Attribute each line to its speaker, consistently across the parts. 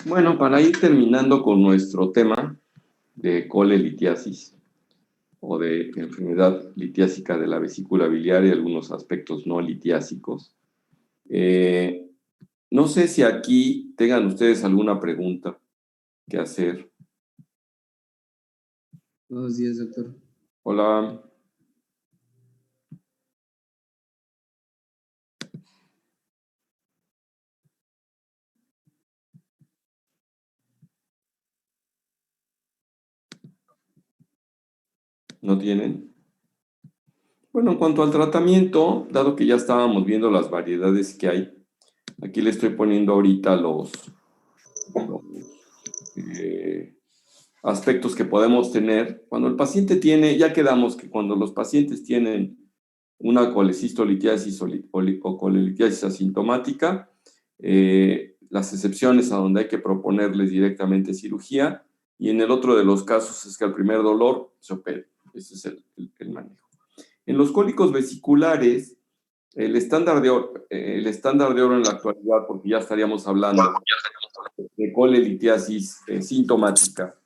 Speaker 1: Bueno, para ir terminando con nuestro tema de colelitiasis o de enfermedad litiásica de la vesícula biliar y algunos aspectos no litiásicos, no sé si aquí tengan ustedes alguna pregunta que hacer.
Speaker 2: Buenos días, doctor.
Speaker 1: Hola. ¿No tienen? Bueno, en cuanto al tratamiento, dado que ya estábamos viendo las variedades que hay, aquí le estoy poniendo ahorita los aspectos que podemos tener. Cuando el paciente tiene, ya quedamos que cuando los pacientes tienen una colecistolitiasis o colelitiasis asintomática, las excepciones a donde hay que proponerles directamente cirugía, y en el otro de los casos es que al primer dolor se opere. Ese es el manejo. En los cólicos vesiculares, el estándar de oro en la actualidad, porque ya estaríamos hablando de colelitiasis sintomática,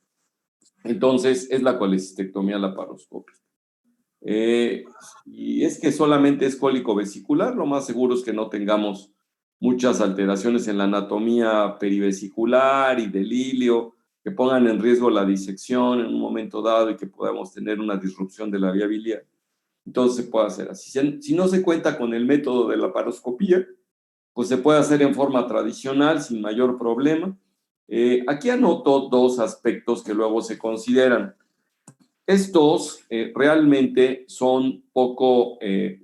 Speaker 1: entonces es la colecistectomía laparoscópica. Y es que solamente es cólico vesicular, lo más seguro es que no tengamos muchas alteraciones en la anatomía perivesicular y del ilio que pongan en riesgo la disección en un momento dado y que podamos tener una disrupción de la vía biliar. Entonces se puede hacer así. Si no se cuenta con el método de la laparoscopía, pues se puede hacer en forma tradicional sin mayor problema. Aquí anoto dos aspectos que luego se consideran. Estos realmente son poco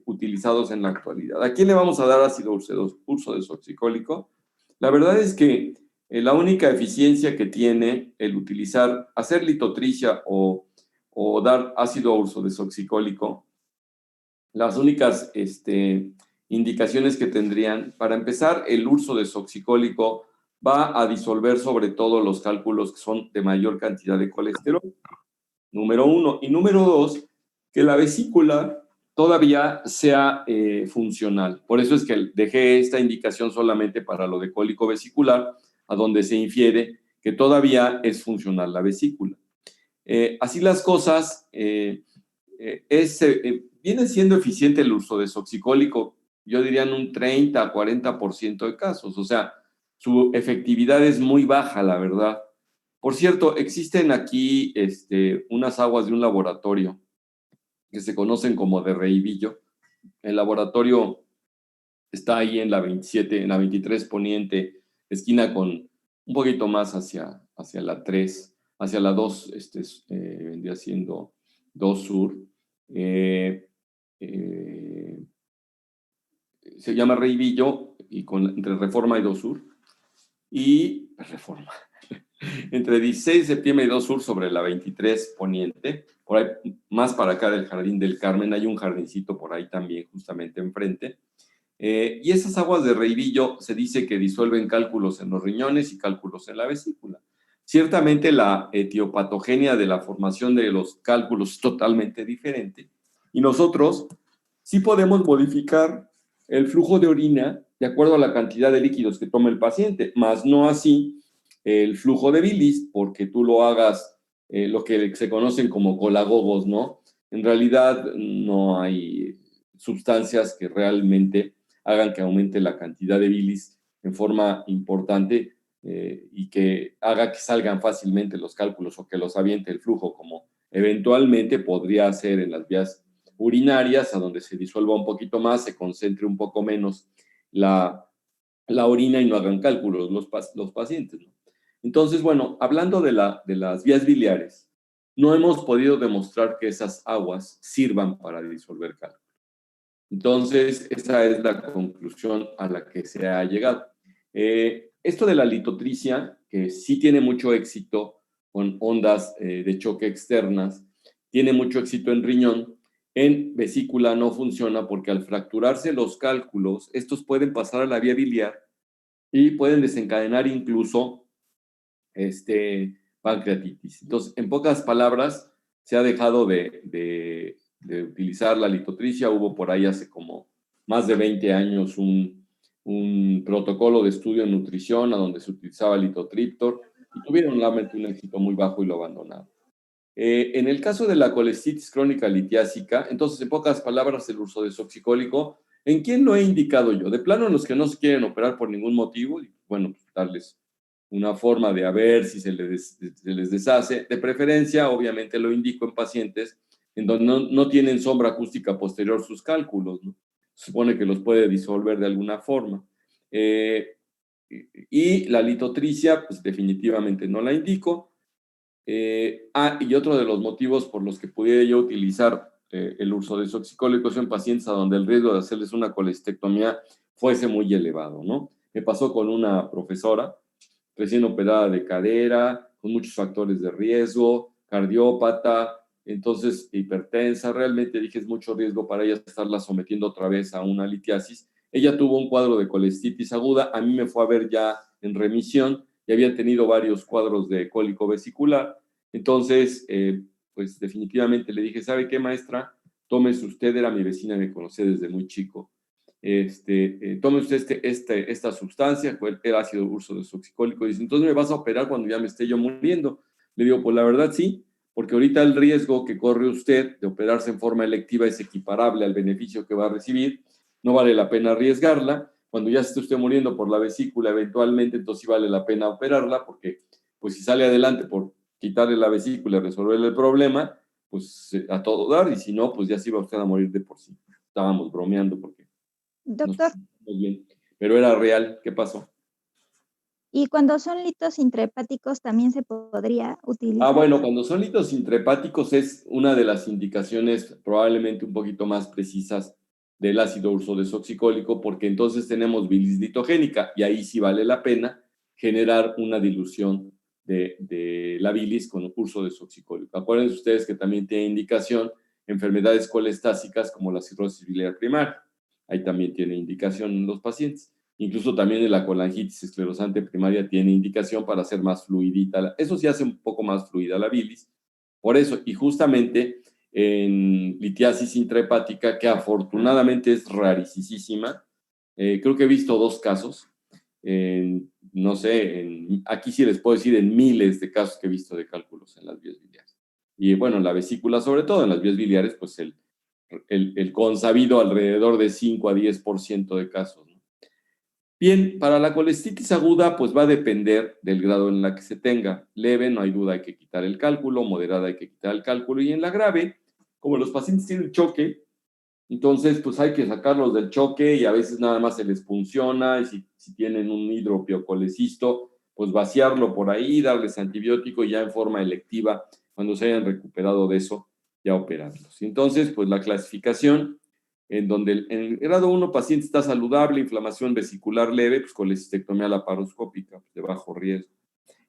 Speaker 1: utilizados en la actualidad. ¿A quién le vamos a dar ácido urso desoxicólico? La verdad es que la única eficiencia que tiene el utilizar, hacer litotricia o dar ácido urso desoxicólico, las únicas indicaciones que tendrían, para empezar, el urso desoxicólico va a disolver sobre todo los cálculos que son de mayor cantidad de colesterol. Número uno. Y número dos, que la vesícula todavía sea funcional. Por eso es que dejé esta indicación solamente para lo de cólico vesicular, a donde se infiere que todavía es funcional la vesícula. Así las cosas, viene siendo eficiente el uso de desoxicólico, yo diría en un 30 a 40% de casos. O sea, su efectividad es muy baja, la verdad. Por cierto, existen aquí unas aguas de un laboratorio que se conocen como de Reibillo. El laboratorio está ahí en la 27, en la 23 Poniente, esquina con un poquito más hacia la 3, hacia la 2, vendría siendo 2 Sur. Se llama Reibillo, y entre Reforma y 2 Sur. Y Reforma. Entre 16 de septiembre y 2 Sur sobre la 23 Poniente, por ahí más para acá del Jardín del Carmen, hay un jardincito por ahí también justamente enfrente. Y esas aguas de Reibillo se dice que disuelven cálculos en los riñones y cálculos en la vesícula. Ciertamente la etiopatogenia de la formación de los cálculos es totalmente diferente, y nosotros sí podemos modificar el flujo de orina de acuerdo a la cantidad de líquidos que tome el paciente, más no así el flujo de bilis, porque tú lo hagas lo que se conocen como colagogos, ¿no? En realidad no hay sustancias que realmente hagan que aumente la cantidad de bilis en forma importante y que haga que salgan fácilmente los cálculos o que los aviente el flujo, como eventualmente podría hacer en las vías urinarias, a donde se disuelva un poquito más, se concentre un poco menos la orina y no hagan cálculos los pacientes, ¿no? Entonces, bueno, hablando de las vías biliares, no hemos podido demostrar que esas aguas sirvan para disolver cálculos. Entonces, esa es la conclusión a la que se ha llegado. Esto de la litotricia, que sí tiene mucho éxito con ondas de choque externas, tiene mucho éxito en riñón, en vesícula no funciona porque al fracturarse los cálculos, estos pueden pasar a la vía biliar y pueden desencadenar incluso pancreatitis. Entonces, en pocas palabras, se ha dejado de utilizar la litotricia. Hubo por ahí hace como más de 20 años un protocolo de estudio en nutrición a donde se utilizaba litotriptor y tuvieron realmente un éxito muy bajo y lo abandonaron. En el caso de la colestitis crónica litiásica, entonces, en pocas palabras, el uso de desoxicólico, ¿en quién lo he indicado yo? De plano, en los que no se quieren operar por ningún motivo, y bueno, pues, darles una forma de a ver si se les deshace. De preferencia, obviamente, lo indico en pacientes en donde no tienen sombra acústica posterior sus cálculos, ¿no? Se supone que los puede disolver de alguna forma. Y la litotricia, pues definitivamente no la indico. Y otro de los motivos por los que pudiera yo utilizar el uso de desoxicólicos en pacientes a donde el riesgo de hacerles una colestectomía fuese muy elevado, ¿no? Me pasó con una profesora recién operada de cadera, con muchos factores de riesgo, cardiópata, entonces hipertensa. Realmente dije, es mucho riesgo para ella estarla sometiendo otra vez a una litiasis. Ella tuvo un cuadro de colestitis aguda, a mí me fue a ver ya en remisión y había tenido varios cuadros de cólico vesicular. Entonces, pues definitivamente le dije, ¿sabe qué, maestra? Tómese usted, era mi vecina, me conocía desde muy chico. Tome usted esta sustancia, el ácido urso desoxicólico. Dice, entonces me vas a operar cuando ya me esté yo muriendo. Le digo, pues la verdad sí, porque ahorita el riesgo que corre usted de operarse en forma electiva es equiparable al beneficio que va a recibir. No vale la pena arriesgarla. Cuando ya se esté usted muriendo por la vesícula, eventualmente, entonces sí vale la pena operarla, porque pues si sale adelante por quitarle la vesícula y resolverle el problema, pues a todo dar, y si no, pues ya se iba usted a morir de por sí. Estábamos bromeando porque nos
Speaker 2: Doctor,
Speaker 1: muy bien, pero era real. ¿Qué pasó?
Speaker 2: ¿y cuando son litos intrahepáticos también se podría utilizar?
Speaker 1: Bueno, cuando son litos intrahepáticos es una de las indicaciones probablemente un poquito más precisas del ácido ursodesoxicólico, porque entonces tenemos bilis litogénica y ahí sí vale la pena generar una dilución de la bilis con ursodesoxicólico. Acuérdense ustedes que también tiene indicación enfermedades colestásicas como la cirrosis biliar primaria. Ahí también tiene indicación en los pacientes. Incluso también en la colangitis esclerosante primaria tiene indicación para hacer más fluidita. Eso sí hace un poco más fluida la bilis. Por eso, y justamente en litiasis intrahepática, que afortunadamente es rarísima, creo que he visto 2 casos. No sé, aquí sí les puedo decir en miles de casos que he visto de cálculos en las vías biliares. Y bueno, en la vesícula sobre todo, en las vías biliares, pues el consabido alrededor de 5 a 10% de casos, ¿no? Bien, para la colestitis aguda, pues va a depender del grado en la que se tenga. Leve, no hay duda, hay que quitar el cálculo. Moderada, hay que quitar el cálculo. Y en la grave, como los pacientes tienen choque, entonces pues hay que sacarlos del choque y a veces nada más se les funciona. Y si tienen un hidropiocolecisto, pues vaciarlo por ahí, darles antibiótico y ya en forma electiva, cuando se hayan recuperado de eso, ya operarlos. Entonces, pues la clasificación en donde en el grado 1 paciente está saludable, inflamación vesicular leve, pues colecistectomía laparoscópica, pues, de bajo riesgo.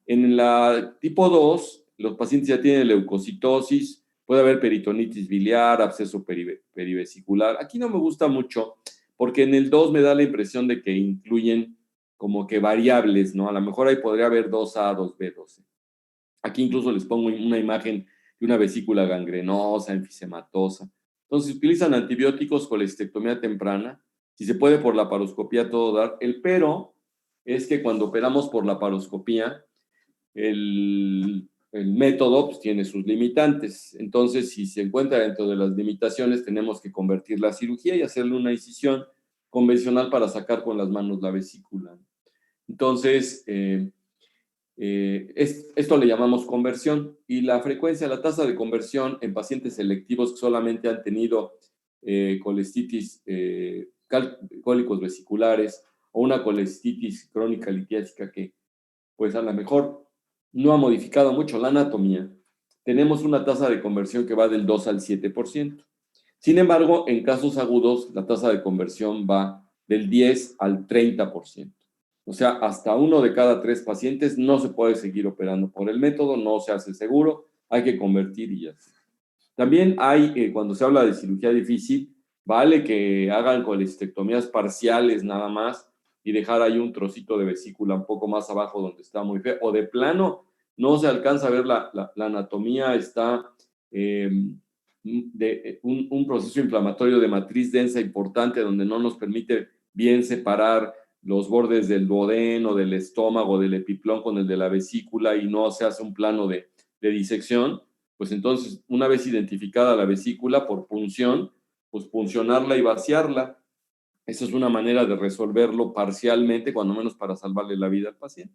Speaker 1: En la tipo 2, los pacientes ya tienen leucocitosis, puede haber peritonitis biliar, absceso perivesicular. Aquí no me gusta mucho porque en el 2 me da la impresión de que incluyen como que variables, ¿no? A lo mejor ahí podría haber 2A, 2B, 2C. Aquí incluso les pongo una imagen de una vesícula gangrenosa, enfisematosa. Entonces, utilizan antibióticos, colestectomía temprana. Si se puede por laparoscopía, todo dar. El pero es que cuando operamos por laparoscopía, el método pues, tiene sus limitantes. Entonces, si se encuentra dentro de las limitaciones, tenemos que convertir la cirugía y hacerle una incisión convencional para sacar con las manos la vesícula. Entonces, esto le llamamos conversión, y la frecuencia, la tasa de conversión en pacientes selectivos que solamente han tenido colestitis, cólicos vesiculares o una colestitis crónica litiásica que pues a lo mejor no ha modificado mucho la anatomía, tenemos una tasa de conversión que va del 2 al 7%. Sin embargo, en casos agudos, la tasa de conversión va del 10 al 30%. O sea, hasta 1 de cada 3 pacientes no se puede seguir operando por el método, no se hace seguro, hay que convertir y ya está. También hay, cuando se habla de cirugía difícil, vale que hagan colestectomías parciales nada más y dejar ahí un trocito de vesícula un poco más abajo donde está muy feo, o de plano no se alcanza a ver la anatomía, está un proceso inflamatorio de matriz densa importante donde no nos permite bien separar los bordes del duodeno o del estómago, del epiplón con el de la vesícula, y no se hace un plano de disección. Pues entonces, una vez identificada la vesícula por punción, pues puncionarla y vaciarla. Esa es una manera de resolverlo parcialmente, cuando menos para salvarle la vida al paciente.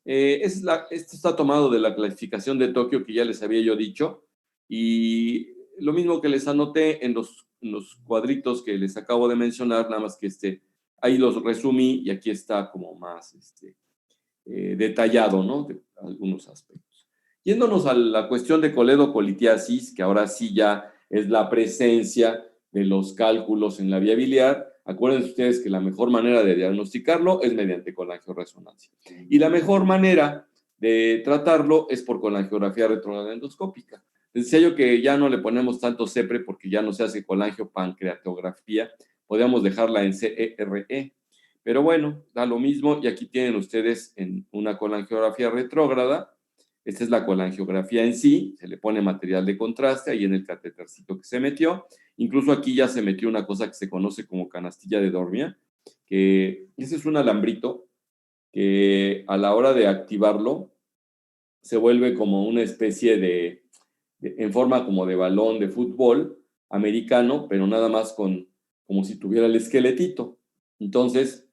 Speaker 1: Esto está tomado de la clasificación de Tokio que ya les había yo dicho, y lo mismo que les anoté en los cuadritos que les acabo de mencionar, nada más que ahí los resumí y aquí está como más detallado, ¿no? De algunos aspectos. Yéndonos a la cuestión de coledocolitiasis, que ahora sí ya es la presencia de los cálculos en la vía biliar, acuérdense ustedes que la mejor manera de diagnosticarlo es mediante colangioresonancia. Y la mejor manera de tratarlo es por colangiografía retrógrada endoscópica. Les decía yo que ya no le ponemos tanto CEPRE porque ya no se hace colangiopancreatografía, podríamos dejarla en CERE. Pero bueno, da lo mismo, y aquí tienen ustedes en una colangiografía retrógrada. Esta es la colangiografía en sí, se le pone material de contraste ahí en el catétercito que se metió. Incluso aquí ya se metió una cosa que se conoce como canastilla de Dormia, que ese es un alambrito que a la hora de activarlo se vuelve como una especie en forma como de balón de fútbol americano, pero nada más como si tuviera el esqueletito. Entonces,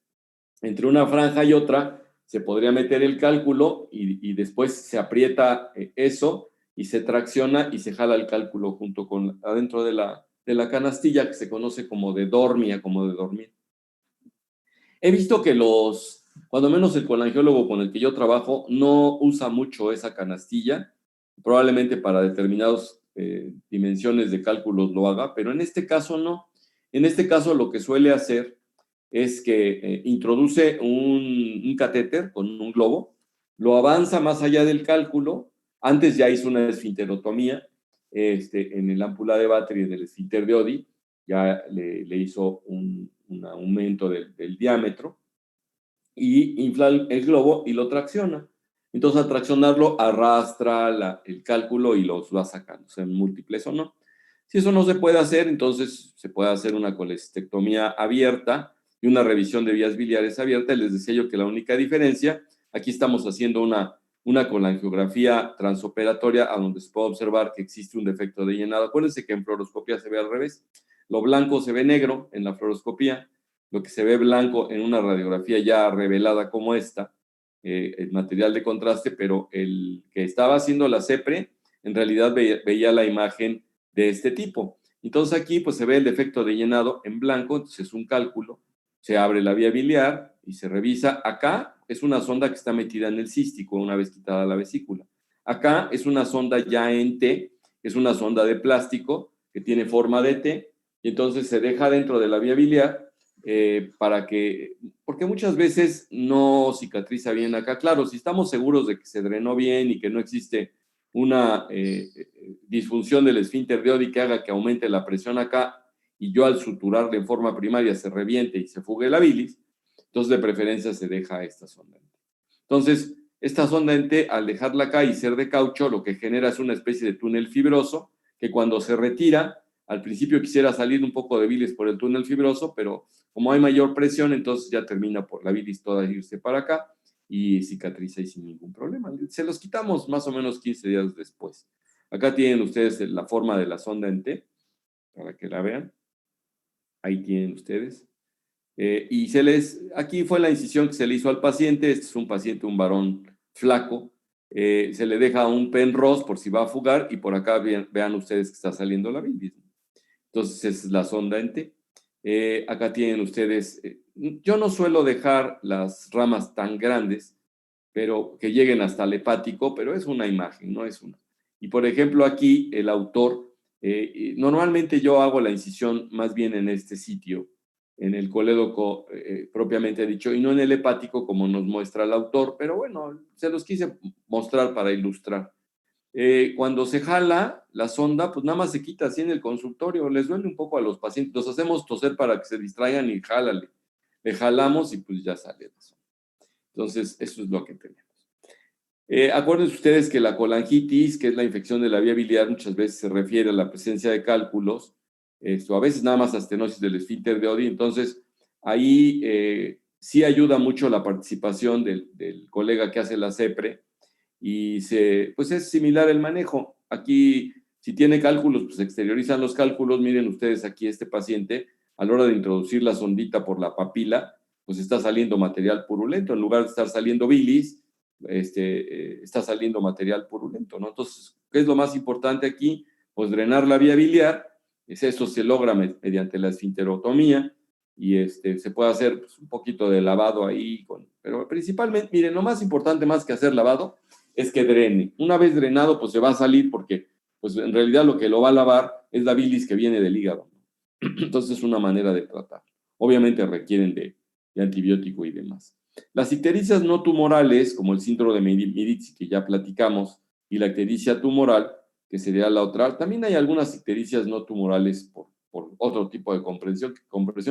Speaker 1: entre una franja y otra se podría meter el cálculo y después se aprieta eso y se tracciona y se jala el cálculo junto con adentro de la canastilla, que se conoce como de dormia, como de dormir. He visto que cuando menos el colangiólogo con el que yo trabajo no usa mucho esa canastilla, probablemente para determinadas dimensiones de cálculos lo haga, pero en este caso no. En este caso lo que suele hacer es que introduce un catéter con un globo, lo avanza más allá del cálculo, antes ya hizo una esfinterotomía en el ámpula de Vater y en el esfínter de Oddi, ya le hizo un aumento del diámetro, y infla el globo y lo tracciona. Entonces, al traccionarlo, arrastra el cálculo y los va sacando, sean múltiples o no. Si eso no se puede hacer, entonces se puede hacer una colestectomía abierta y una revisión de vías biliares abierta. Les decía yo que la única diferencia, aquí estamos haciendo una colangiografía transoperatoria a donde se puede observar que existe un defecto de llenado. Acuérdense que en fluoroscopía se ve al revés. Lo blanco se ve negro en la fluoroscopía, lo que se ve blanco en una radiografía ya revelada como esta, el material de contraste, pero el que estaba haciendo la CEPRE en realidad veía la imagen de este tipo. Entonces aquí pues se ve el defecto de llenado en blanco, entonces es un cálculo, se abre la vía biliar y se revisa. Acá es una sonda que está metida en el cístico una vez quitada la vesícula. Acá es una sonda ya en T, es una sonda de plástico que tiene forma de T, y entonces se deja dentro de la vía biliar porque muchas veces no cicatriza bien acá. Claro, si estamos seguros de que se drenó bien y que no existe una disfunción del esfínter de Oddi que haga que aumente la presión acá, y yo al suturarle en forma primaria se reviente y se fugue la bilis, entonces de preferencia se deja esta sonda. Entonces, esta sonda en T, al dejarla acá y ser de caucho, lo que genera es una especie de túnel fibroso que cuando se retira, al principio quisiera salir un poco de bilis por el túnel fibroso, pero como hay mayor presión, entonces ya termina por la bilis toda irse para acá y cicatriza y sin ningún problema. Se los quitamos más o menos 15 días después. Acá tienen ustedes la forma de la sonda en T, para que la vean. Ahí tienen ustedes. Y aquí fue la incisión que se le hizo al paciente. Este es un paciente, un varón flaco. Se le deja un Penrose por si va a fugar y por acá vean ustedes que está saliendo la bilis. Entonces es la sonda en T. Acá tienen ustedes, yo no suelo dejar las ramas tan grandes, pero que lleguen hasta el hepático, pero es una imagen, no es una. Y por ejemplo aquí el autor, normalmente yo hago la incisión más bien en este sitio, en el colédoco propiamente dicho, y no en el hepático como nos muestra el autor, pero bueno, se los quise mostrar para ilustrar. Cuando se jala la sonda, pues nada más se quita así en el consultorio, les duele un poco a los pacientes, los hacemos toser para que se distraigan y jálale. Le jalamos y pues ya sale la sonda. Entonces, eso es lo que tenemos. Acuérdense ustedes que la colangitis, que es la infección de la vía biliar, muchas veces se refiere a la presencia de cálculos, a veces nada más estenosis del esfínter de Oddi. Entonces, ahí sí ayuda mucho la participación del colega que hace la CEPRE y pues es similar el manejo. Aquí, si tiene cálculos, pues exteriorizan los cálculos. Miren ustedes aquí este paciente, a la hora de introducir la sondita por la papila, pues está saliendo material purulento. En lugar de estar saliendo bilis, está saliendo material purulento, ¿no? Entonces, ¿qué es lo más importante aquí? Pues drenar la vía biliar. Eso se logra mediante la esfinterotomía y se puede hacer pues, un poquito de lavado ahí, pero principalmente, miren, lo más importante más que hacer lavado es que drene. Una vez drenado, pues se va a salir porque pues en realidad lo que lo va a lavar es la bilis que viene del hígado. Entonces es una manera de tratar. Obviamente requieren de antibiótico y demás. Las ictericias no tumorales, como el síndrome de Medici que ya platicamos, y la ictericia tumoral, que sería la otra, también hay algunas ictericias no tumorales por otro tipo de compresión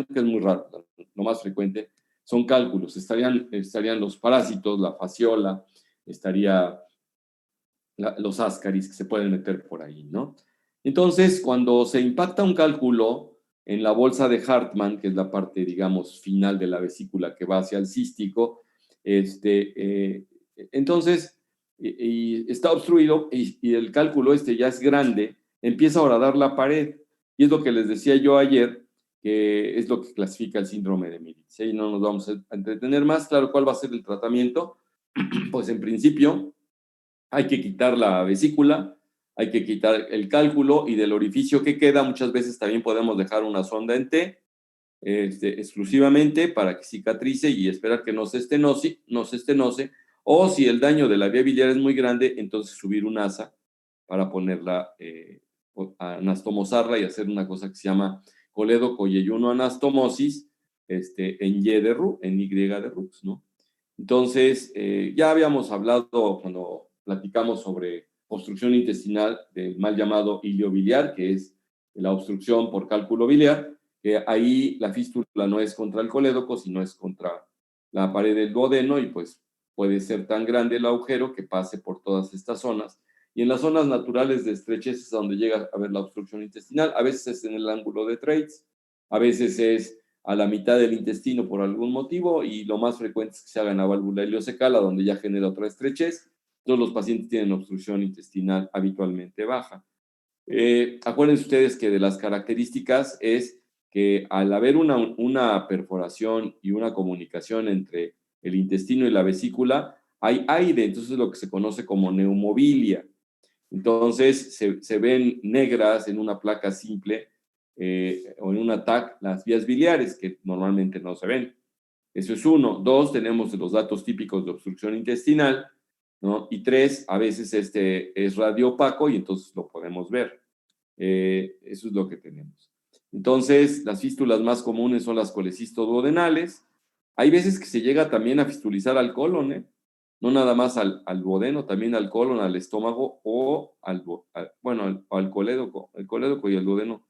Speaker 1: que es muy raro. Lo más frecuente son cálculos. Estarían los parásitos, la fasciola, estaría los ascaris que se pueden meter por ahí, ¿no? Entonces, cuando se impacta un cálculo en la bolsa de Hartmann, que es la parte, digamos, final de la vesícula que va hacia el cístico, entonces, y está obstruido y el cálculo ya es grande, empieza a horadar la pared. Y es lo que les decía yo ayer, que es lo que clasifica el síndrome de Medici. Y no nos vamos a entretener más. Claro, ¿cuál va a ser el tratamiento? Pues en principio hay que quitar la vesícula, hay que quitar el cálculo y del orificio que queda, muchas veces también podemos dejar una sonda en T exclusivamente para que cicatrice y esperar que no se estenose, o si el daño de la vía biliar es muy grande, entonces subir un asa para ponerla, anastomosarla y hacer una cosa que se llama colédoco-yeyuno anastomosis en Y de Rux, ¿no? Entonces, ya habíamos hablado cuando platicamos sobre obstrucción intestinal del mal llamado iliobiliar, que es la obstrucción por cálculo biliar, que ahí la fístula no es contra el colédoco, sino es contra la pared del duodeno y pues puede ser tan grande el agujero que pase por todas estas zonas. Y en las zonas naturales de estrechez es donde llega a haber la obstrucción intestinal. A veces es en el ángulo de Treitz, a veces es a la mitad del intestino por algún motivo y lo más frecuente es que se haga en la válvula ileosecala, donde ya genera otra estrechez. Todos los pacientes tienen obstrucción intestinal habitualmente baja. Acuérdense ustedes que de las características es que al haber una perforación y una comunicación entre el intestino y la vesícula, hay aire, entonces es lo que se conoce como neumobilia. Entonces se ven negras en una placa simple o en un TAC las vías biliares, que normalmente no se ven. Eso es uno. Dos, tenemos los datos típicos de obstrucción intestinal, ¿no? Y tres, a veces es radiopaco y entonces lo podemos ver. Eso es lo que tenemos. Entonces, las fístulas más comunes son las colecistoduodenales. Hay veces que se llega también a fistulizar al colon, ¿eh? No nada más al duodeno, también al colon, al estómago o al colédoco. El colédoco y el duodeno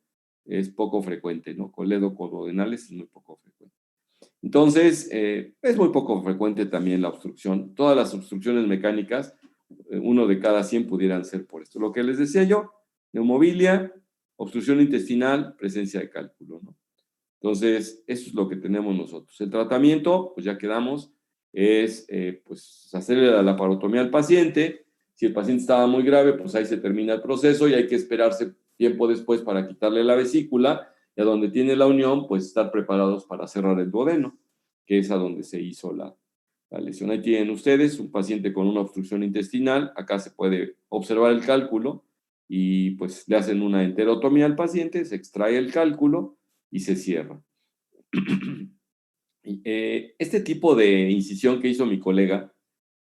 Speaker 1: es poco frecuente, ¿no? Colédoco duodenales es muy poco frecuente. Entonces, es muy poco frecuente también la obstrucción. Todas las obstrucciones mecánicas, 1 de cada 100 pudieran ser por esto. Lo que les decía yo, neumobilia, Obstrucción intestinal, presencia de cálculo, ¿no? Entonces, eso es lo que tenemos nosotros. El tratamiento, pues ya quedamos, es pues hacerle la laparotomía al paciente. Si el paciente estaba muy grave, pues ahí se termina el proceso y hay que esperarse tiempo después para quitarle la vesícula, y a donde tiene la unión, pues estar preparados para cerrar el duodeno, que es a donde se hizo la lesión. Ahí tienen ustedes un paciente con una obstrucción intestinal. Acá se puede observar el cálculo y pues le hacen una enterotomía al paciente, se extrae el cálculo y se cierra. Este tipo de incisión que hizo mi colega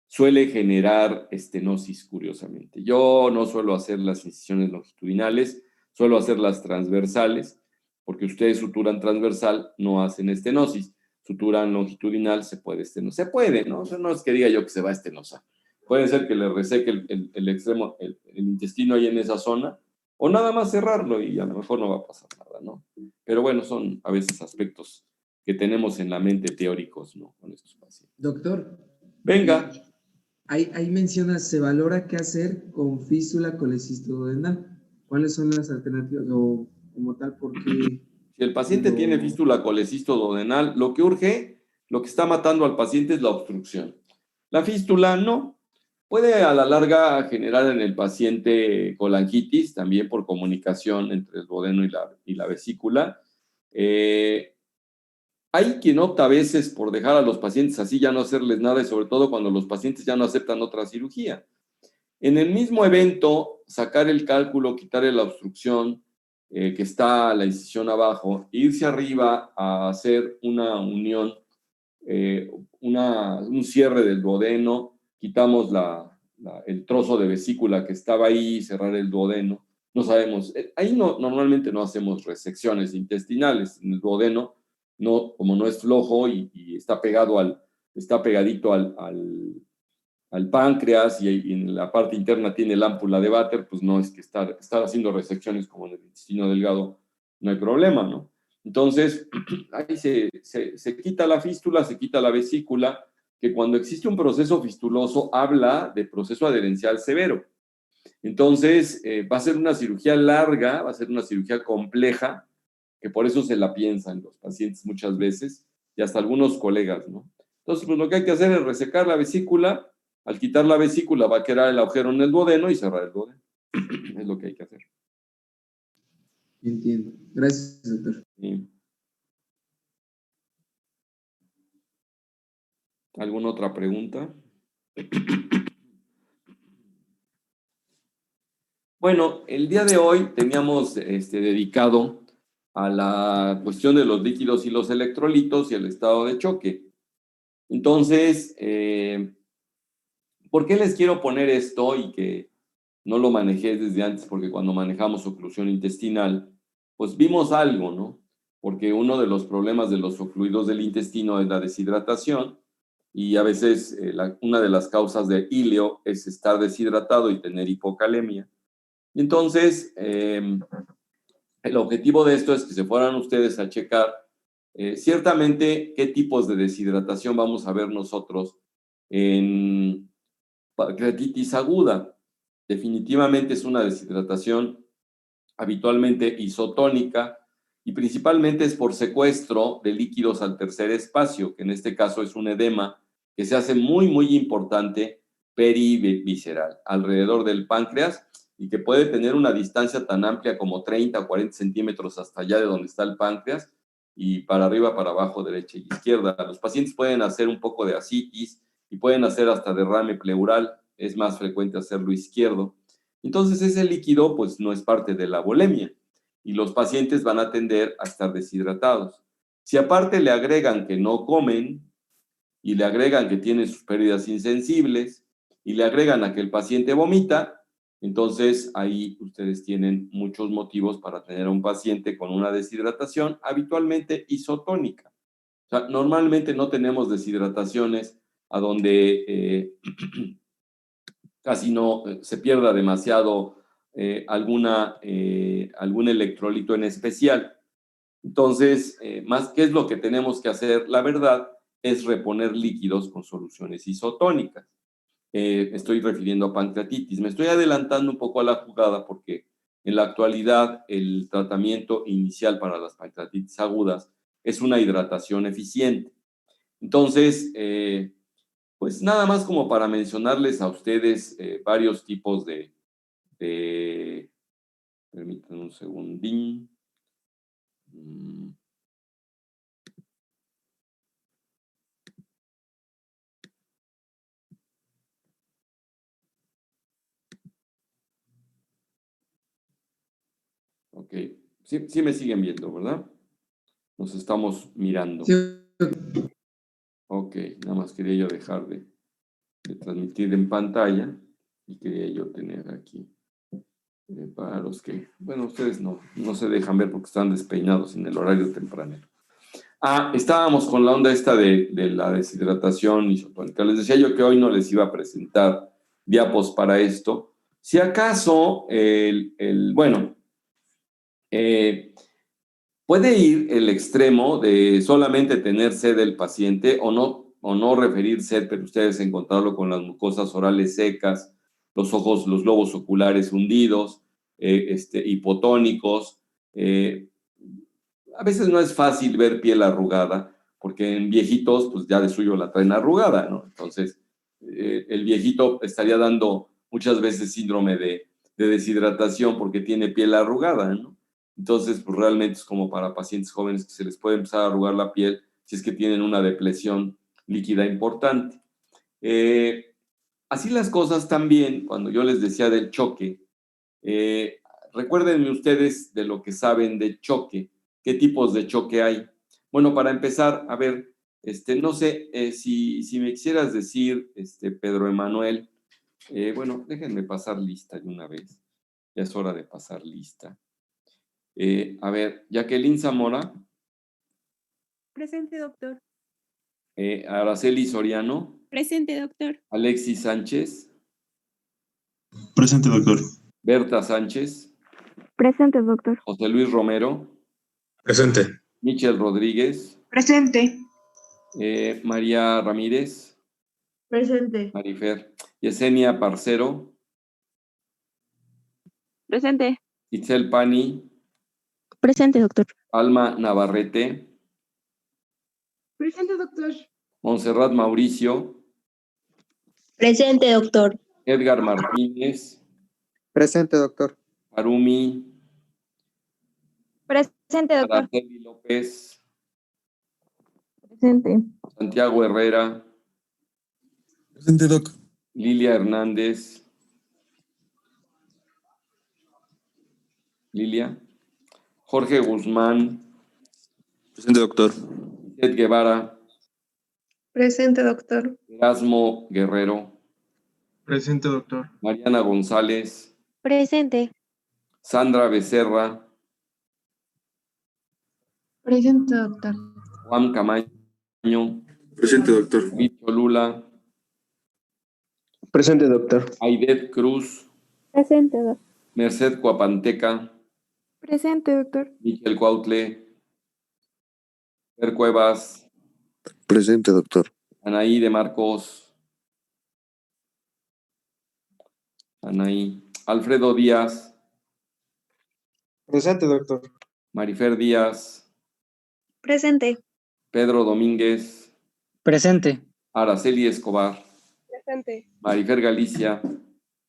Speaker 1: suele generar estenosis, curiosamente. Yo no suelo hacer las incisiones longitudinales, suelo hacer las transversales, porque ustedes suturan transversal, no hacen estenosis. Suturan longitudinal, se puede estenosar. Se puede, ¿no? O sea, no es que diga yo que se va a estenosar. Puede ser que le reseque el extremo, el intestino ahí en esa zona, o nada más cerrarlo y a lo mejor no va a pasar nada, ¿no? Pero bueno, son a veces aspectos que tenemos en la mente teóricos, ¿no? Con estos pacientes.
Speaker 3: Doctor.
Speaker 1: Venga.
Speaker 3: Ahí mencionas, se valora qué hacer con fístula colecistodenal. ¿Cuáles son las alternativas? O como tal, ¿por qué?
Speaker 1: Si el paciente tiene fístula colecistodenal, lo que urge, lo que está matando al paciente es la obstrucción. La fístula no. Puede a la larga generar en el paciente colangitis, también por comunicación entre el duodeno y la vesícula. Hay quien opta a veces por dejar a los pacientes así, ya no hacerles nada, y sobre todo cuando los pacientes ya no aceptan otra cirugía. En el mismo evento, sacar el cálculo, quitarle la obstrucción que está la incisión abajo, irse arriba a hacer una unión, un cierre del duodeno, quitamos el trozo de vesícula que estaba ahí, cerrar el duodeno. No sabemos, ahí normalmente no hacemos resecciones intestinales en el duodeno, no, como no es flojo y está pegadito al páncreas y en la parte interna tiene el ámpula de Vater, pues no es que estar haciendo resecciones como en el intestino delgado, no hay problema, ¿no? Entonces, ahí se quita la fístula, se quita la vesícula, que cuando existe un proceso fistuloso habla de proceso adherencial severo. Entonces, va a ser una cirugía larga, va a ser una cirugía compleja, que por eso se la piensan los pacientes muchas veces, y hasta algunos colegas, ¿no? Entonces, pues lo que hay que hacer es resecar la vesícula. Al quitar la vesícula va a quedar el agujero en el duodeno y cerrar el duodeno. Es lo que hay que hacer.
Speaker 3: Entiendo. Gracias, doctor.
Speaker 1: Sí. ¿Alguna otra pregunta? Bueno, el día de hoy teníamos dedicado a la cuestión de los líquidos y los electrolitos y el estado de choque. Entonces, ¿por qué les quiero poner esto y que no lo manejé desde antes? Porque cuando manejamos oclusión intestinal, pues vimos algo, ¿no? Porque uno de los problemas de los ocluidos del intestino es la deshidratación y a veces una de las causas de ileo es estar deshidratado y tener hipocalemia. Entonces, el objetivo de esto es que se fueran ustedes a checar ciertamente qué tipos de deshidratación vamos a ver nosotros en pancreatitis aguda. Definitivamente es una deshidratación habitualmente isotónica y principalmente es por secuestro de líquidos al tercer espacio, que en este caso es un edema que se hace muy, muy importante perivisceral, alrededor del páncreas y que puede tener una distancia tan amplia como 30 o 40 centímetros hasta allá de donde está el páncreas y para arriba, para abajo, derecha y izquierda. Los pacientes pueden hacer un poco de ascitis y pueden hacer hasta derrame pleural. Es más frecuente hacerlo izquierdo. Entonces ese líquido pues no es parte de la bulimia y los pacientes van a tender a estar deshidratados. Si aparte le agregan que no comen y le agregan que tienen sus pérdidas insensibles y le agregan a que el paciente vomita, entonces ahí ustedes tienen muchos motivos para tener a un paciente con una deshidratación habitualmente isotónica. O sea, normalmente no tenemos deshidrataciones a donde casi no se pierda demasiado algún electrolito en especial. Entonces, más, ¿qué es lo que tenemos que hacer? La verdad es reponer líquidos con soluciones isotónicas. Estoy refiriendo a pancreatitis. Me estoy adelantando un poco a la jugada porque en la actualidad el tratamiento inicial para las pancreatitis agudas es una hidratación eficiente. Entonces, pues nada más como para mencionarles a ustedes varios tipos de permítanme un segundín. Ok, sí me siguen viendo, ¿verdad? Nos estamos mirando.
Speaker 3: Sí.
Speaker 1: Ok, nada más quería yo dejar de transmitir en pantalla y quería yo tener aquí para los que, bueno, ustedes no se dejan ver porque están despeinados en el horario temprano. Estábamos con la onda esta de la deshidratación isotónica. Les decía yo que hoy no les iba a presentar diapos para esto. Si acaso, puede ir el extremo de solamente tener sed el paciente o no referir sed, pero ustedes encontrarlo con las mucosas orales secas, los ojos, los globos oculares hundidos, hipotónicos. A veces no es fácil ver piel arrugada, porque en viejitos, pues ya de suyo la traen arrugada, ¿no? Entonces, el viejito estaría dando muchas veces síndrome de deshidratación porque tiene piel arrugada, ¿no? Entonces, pues realmente es como para pacientes jóvenes que se les puede empezar a arrugar la piel si es que tienen una depresión líquida importante. Así las cosas también, cuando yo les decía del choque, recuérdenme ustedes de lo que saben de choque, qué tipos de choque hay. Bueno, para empezar, a ver, no sé si me quisieras decir, Pedro Emanuel, bueno, déjenme pasar lista de una vez, ya es hora de pasar lista. A ver, Jacqueline Zamora.
Speaker 4: Presente, doctor.
Speaker 1: Araceli Soriano.
Speaker 4: Presente, doctor.
Speaker 1: Alexis Sánchez.
Speaker 5: Presente, doctor.
Speaker 1: Berta Sánchez.
Speaker 2: Presente, doctor.
Speaker 1: José Luis Romero.
Speaker 5: Presente.
Speaker 1: Michel Rodríguez.
Speaker 4: Presente.
Speaker 1: María Ramírez.
Speaker 4: Presente.
Speaker 1: Marifer. Yesenia Parcero.
Speaker 4: Presente.
Speaker 1: Itzel Pani.
Speaker 2: Presente, doctor.
Speaker 1: Alma Navarrete.
Speaker 4: Presente, doctor.
Speaker 1: Montserrat Mauricio.
Speaker 6: Presente, doctor.
Speaker 1: Edgar Martínez.
Speaker 7: Presente, doctor.
Speaker 1: Arumi.
Speaker 2: Presente, doctor.
Speaker 1: Araceli López.
Speaker 2: Presente.
Speaker 1: Santiago Herrera.
Speaker 5: Presente, doc.
Speaker 1: Lilia Hernández. Lilia. Jorge Guzmán.
Speaker 5: Presente, doctor.
Speaker 1: Ed Guevara.
Speaker 4: Presente, doctor.
Speaker 1: Erasmo Guerrero.
Speaker 5: Presente, doctor.
Speaker 1: Mariana González.
Speaker 6: Presente.
Speaker 1: Sandra Becerra.
Speaker 4: Presente, doctor.
Speaker 1: Juan Camaño.
Speaker 5: Presente, doctor.
Speaker 1: Vito Lula.
Speaker 7: Presente, doctor.
Speaker 1: Aidet Cruz.
Speaker 6: Presente, doctor.
Speaker 1: Merced Cuapanteca.
Speaker 4: Presente, doctor.
Speaker 1: Michel Cuautle. Fer Cuevas.
Speaker 5: Presente, doctor.
Speaker 1: Anaí de Marcos. Anaí. Alfredo Díaz.
Speaker 7: Presente, doctor.
Speaker 1: Marifer Díaz.
Speaker 6: Presente.
Speaker 1: Pedro Domínguez.
Speaker 7: Presente.
Speaker 1: Araceli Escobar.
Speaker 4: Presente.
Speaker 1: Marifer Galicia.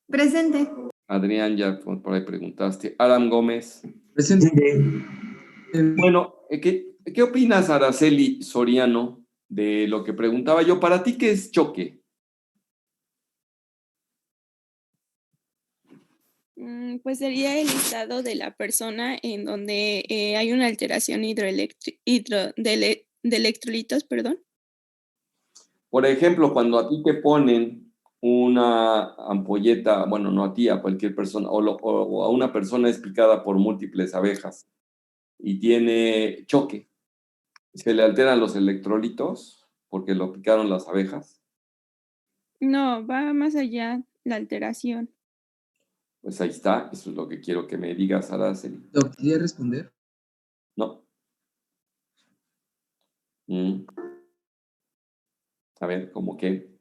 Speaker 4: Presente.
Speaker 1: Adrián, ya por ahí preguntaste. Adam Gómez.
Speaker 3: Presente.
Speaker 1: Bueno, ¿qué opinas, Araceli Soriano, de lo que preguntaba yo? ¿Para ti qué es choque?
Speaker 4: Pues sería el estado de la persona en donde hay una alteración de electrolitos, perdón.
Speaker 1: Por ejemplo, cuando a ti te ponen una ampolleta, bueno, no a ti, a cualquier persona, o a una persona es picada por múltiples abejas y tiene choque, se le alteran los electrolitos porque lo picaron las abejas,
Speaker 4: No, va más allá la alteración.
Speaker 1: pues ahí está, eso es lo que quiero que me digas, Araceli.
Speaker 3: Doc, ¿quería responder?
Speaker 1: ¿No? A ver, como que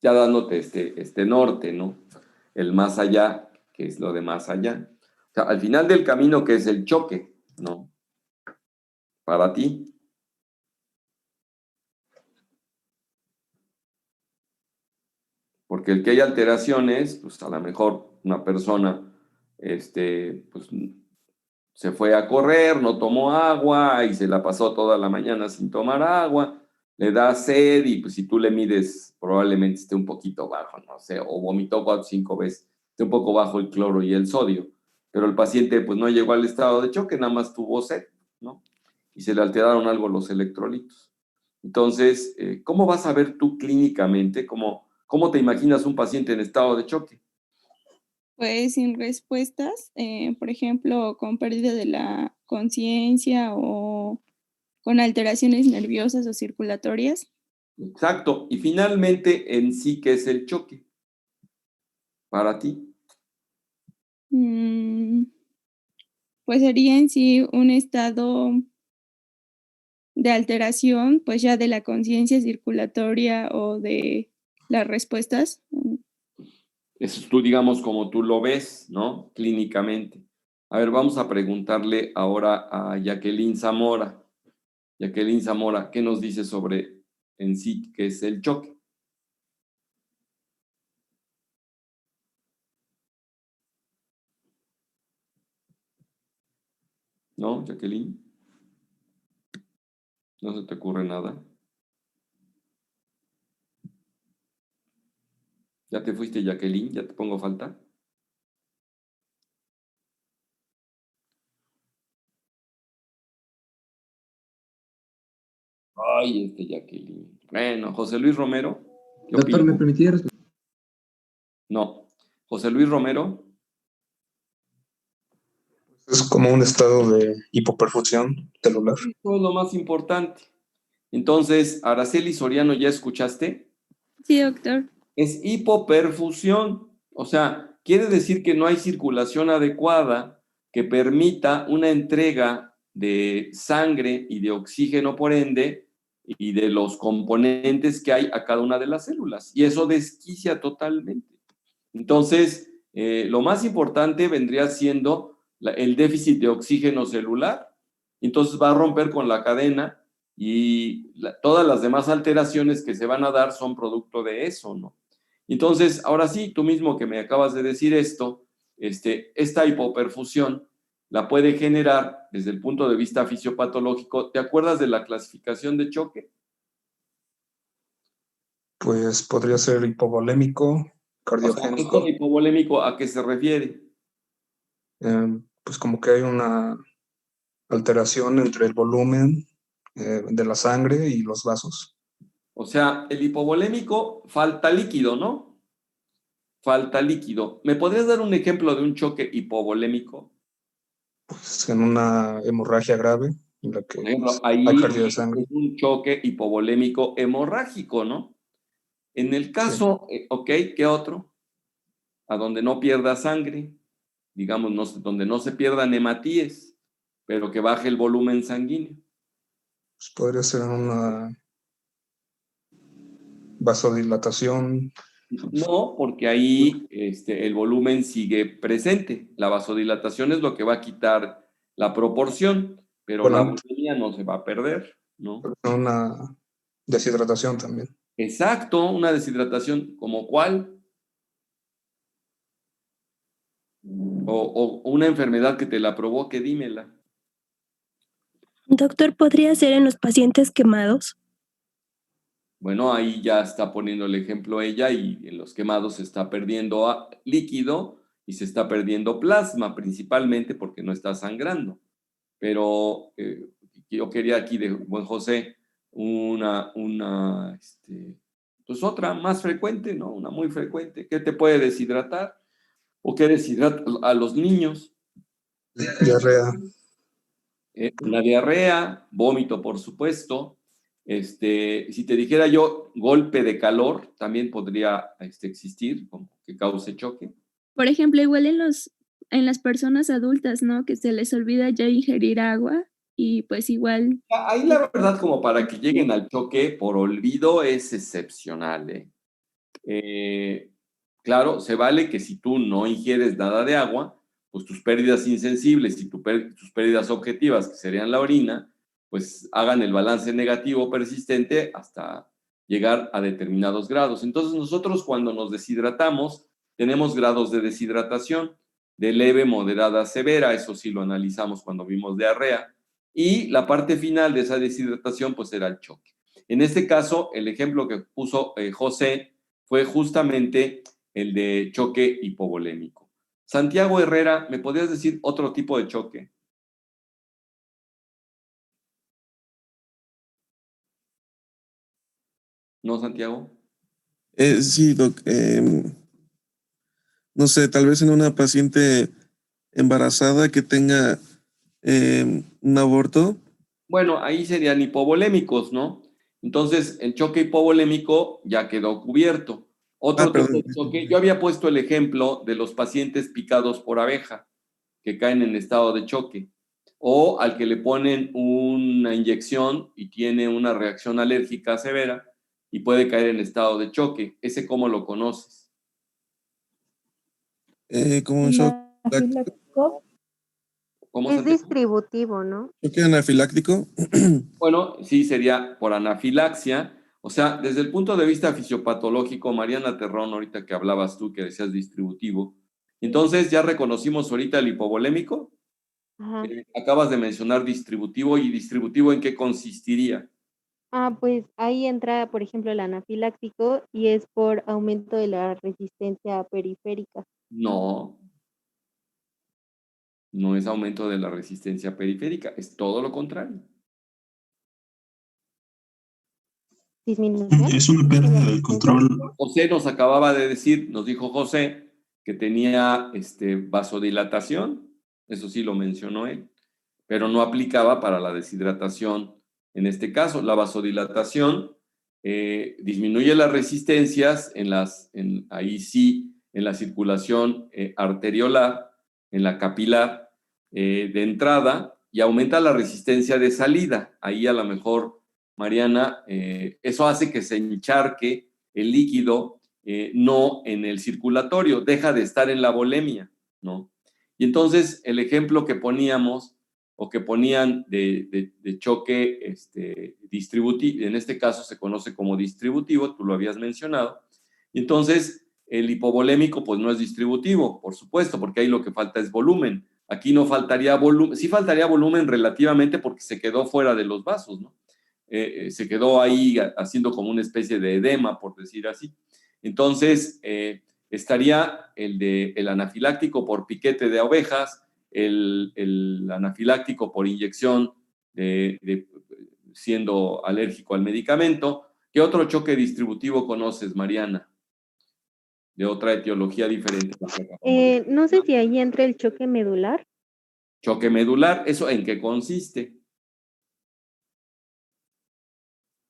Speaker 1: ya dándote este norte, ¿no? El más allá, que es lo de más allá. O sea, al final del camino, ¿qué es el choque? ¿No? Para ti. Porque el que hay alteraciones, pues a lo mejor una persona, pues se fue a correr, no tomó agua y se la pasó toda la mañana sin tomar agua, le da sed y pues si tú le mides probablemente esté un poquito bajo, no sé, o vomitó 4 o 5 veces, esté un poco bajo el cloro y el sodio, pero el paciente pues no llegó al estado de choque, nada más tuvo sed, ¿no? Y se le alteraron algo los electrolitos. Entonces, ¿cómo vas a ver tú clínicamente, cómo te imaginas un paciente en estado de choque?
Speaker 4: Pues sin respuestas, por ejemplo, con pérdida de la conciencia o con alteraciones nerviosas o circulatorias.
Speaker 1: Exacto. Y finalmente, en sí, ¿qué es el choque para ti?
Speaker 4: Pues sería en sí un estado de alteración, pues ya de la conciencia circulatoria o de las respuestas.
Speaker 1: Eso es tú, digamos, como tú lo ves, ¿no? Clínicamente. A ver, vamos a preguntarle ahora a Jacqueline Zamora. Jacqueline Zamora, ¿qué nos dice sobre en sí qué es el choque? ¿No, Jacqueline? ¿No se te ocurre nada? ¿Ya te fuiste, Jacqueline? ¿Ya te pongo falta? Ay, Jacqueline. Bueno, José Luis Romero, ¿qué
Speaker 3: Doctor,
Speaker 1: opina?
Speaker 3: ¿me permitiría responder?
Speaker 1: No. José Luis Romero,
Speaker 5: Es como un estado de hipoperfusión celular.
Speaker 1: esto es lo más importante. Entonces, Araceli Soriano, ¿ya escuchaste?
Speaker 4: Sí, doctor.
Speaker 1: Es hipoperfusión. O sea, quiere decir que no hay circulación adecuada que permita una entrega de sangre y de oxígeno, por ende, y de los componentes que hay a cada una de las células. Y eso desquicia totalmente. Entonces, lo más importante vendría siendo el déficit de oxígeno celular. Entonces va a romper con la cadena y todas las demás alteraciones que se van a dar son producto de eso, ¿no? Entonces, ahora sí, tú mismo que me acabas de decir esto, esta hipoperfusión la puede generar desde el punto de vista fisiopatológico. ¿Te acuerdas de la clasificación de choque?
Speaker 5: Pues podría ser hipovolémico,
Speaker 1: O sea,
Speaker 5: cardiogénico.
Speaker 1: ¿esto hipovolémico a qué se refiere?
Speaker 5: Pues como que hay una alteración entre el volumen de la sangre y los vasos.
Speaker 1: O sea, el hipovolémico falta líquido, ¿no? Falta líquido. ¿Me podrías dar un ejemplo de un choque hipovolémico?
Speaker 5: Pues en una hemorragia grave en la que
Speaker 1: Por ejemplo,
Speaker 5: hay
Speaker 1: ahí
Speaker 5: pérdida de sangre.
Speaker 1: es un choque hipovolémico hemorrágico, ¿no? En el caso, ok, ¿qué otro? A donde no pierda sangre, digamos, donde no se pierdan hematíes, pero que baje el volumen sanguíneo.
Speaker 5: Pues podría ser una vasodilatación.
Speaker 1: No, porque ahí el volumen sigue presente. La vasodilatación es lo que va a quitar la proporción, pero la
Speaker 5: Bueno,
Speaker 1: volumetría no se va a perder, ¿no?
Speaker 5: una deshidratación también.
Speaker 1: Exacto, una deshidratación, ¿como cuál? O una enfermedad que te la provoque, dímela.
Speaker 6: Doctor, ¿podría ser en los pacientes quemados?
Speaker 1: Bueno, ahí ya está poniendo el ejemplo ella y en los quemados se está perdiendo líquido y se está perdiendo plasma, principalmente porque no está sangrando. Pero yo quería aquí de buen José pues otra más frecuente, ¿no? Una muy frecuente. ¿Qué te puede deshidratar? ¿O qué deshidrata a los niños?
Speaker 5: Diarrea.
Speaker 1: Una diarrea, vómito, por supuesto. Si te dijera yo golpe de calor, también podría existir, como que cause choque.
Speaker 4: Por ejemplo, igual en las personas adultas, ¿no? Que se les olvida ya ingerir agua y pues igual.
Speaker 1: Ahí la verdad, como para que lleguen al choque por olvido, es excepcional, ¿eh? Claro, se vale que si tú no ingieres nada de agua, pues tus pérdidas insensibles y tus pérdidas objetivas, que serían la orina, pues hagan el balance negativo persistente hasta llegar a determinados grados. Entonces nosotros cuando nos deshidratamos, tenemos grados de deshidratación, de leve, moderada, severa, eso sí lo analizamos cuando vimos diarrea, y la parte final de esa deshidratación pues era el choque. En este caso, el ejemplo que puso José fue justamente el de choque hipovolémico. Santiago Herrera, ¿me podrías decir otro tipo de choque? ¿No, Santiago?
Speaker 8: Sí, Doc. No sé, tal vez en una paciente embarazada que tenga un aborto.
Speaker 1: Bueno, ahí serían hipovolémicos, ¿no? Entonces, el choque hipovolémico ya quedó cubierto. Otro tipo
Speaker 8: Perdón.
Speaker 1: de choque, yo había puesto el ejemplo de los pacientes picados por abeja, que caen en estado de choque, o al que le ponen una inyección y tiene una reacción alérgica severa y puede caer en estado de choque. ¿Ese cómo lo conoces?
Speaker 8: Como un shock
Speaker 9: Anafiláctico
Speaker 1: ¿Cómo,
Speaker 9: es
Speaker 1: Santiago?
Speaker 9: distributivo, ¿no?
Speaker 8: choque anafiláctico.
Speaker 1: Bueno, sí, sería por anafilaxia. O sea, desde el punto de vista fisiopatológico, Mariana Terrón, ahorita que hablabas tú, que decías distributivo, entonces ya reconocimos ahorita el hipovolémico.
Speaker 9: Ajá.
Speaker 1: Acabas de mencionar distributivo, ¿y distributivo en qué consistiría?
Speaker 9: Pues ahí entra, por ejemplo, el anafiláctico y es por aumento de la resistencia periférica.
Speaker 1: No, no es aumento de la resistencia periférica, es todo lo contrario.
Speaker 9: ¿Disminución?
Speaker 10: Es una pérdida del control.
Speaker 1: José nos acababa de decir, nos dijo José, que tenía vasodilatación, eso sí lo mencionó él, pero no aplicaba para la deshidratación. En este caso, la vasodilatación disminuye las resistencias ahí sí, en la circulación arteriolar, en la capilar de entrada, y aumenta la resistencia de salida. Ahí a lo mejor, Mariana, eso hace que se encharque el líquido, no en el circulatorio, deja de estar en la volemia, ¿no? Y entonces el ejemplo que poníamos o que ponían de choque distributivo, en este caso se conoce como distributivo, tú lo habías mencionado, y entonces el hipovolémico pues no es distributivo, por supuesto, porque ahí lo que falta es volumen. Aquí no faltaría volumen, sí faltaría volumen relativamente porque se quedó fuera de los vasos, ¿no? Se quedó ahí haciendo como una especie de edema, por decir así. Entonces, estaría el anafiláctico por piquete de ovejas, el anafiláctico por inyección siendo alérgico al medicamento. ¿Qué otro choque distributivo conoces, Mariana? De otra etiología diferente.
Speaker 9: No sé si ahí entra el choque medular.
Speaker 1: Choque medular, ¿eso en qué consiste?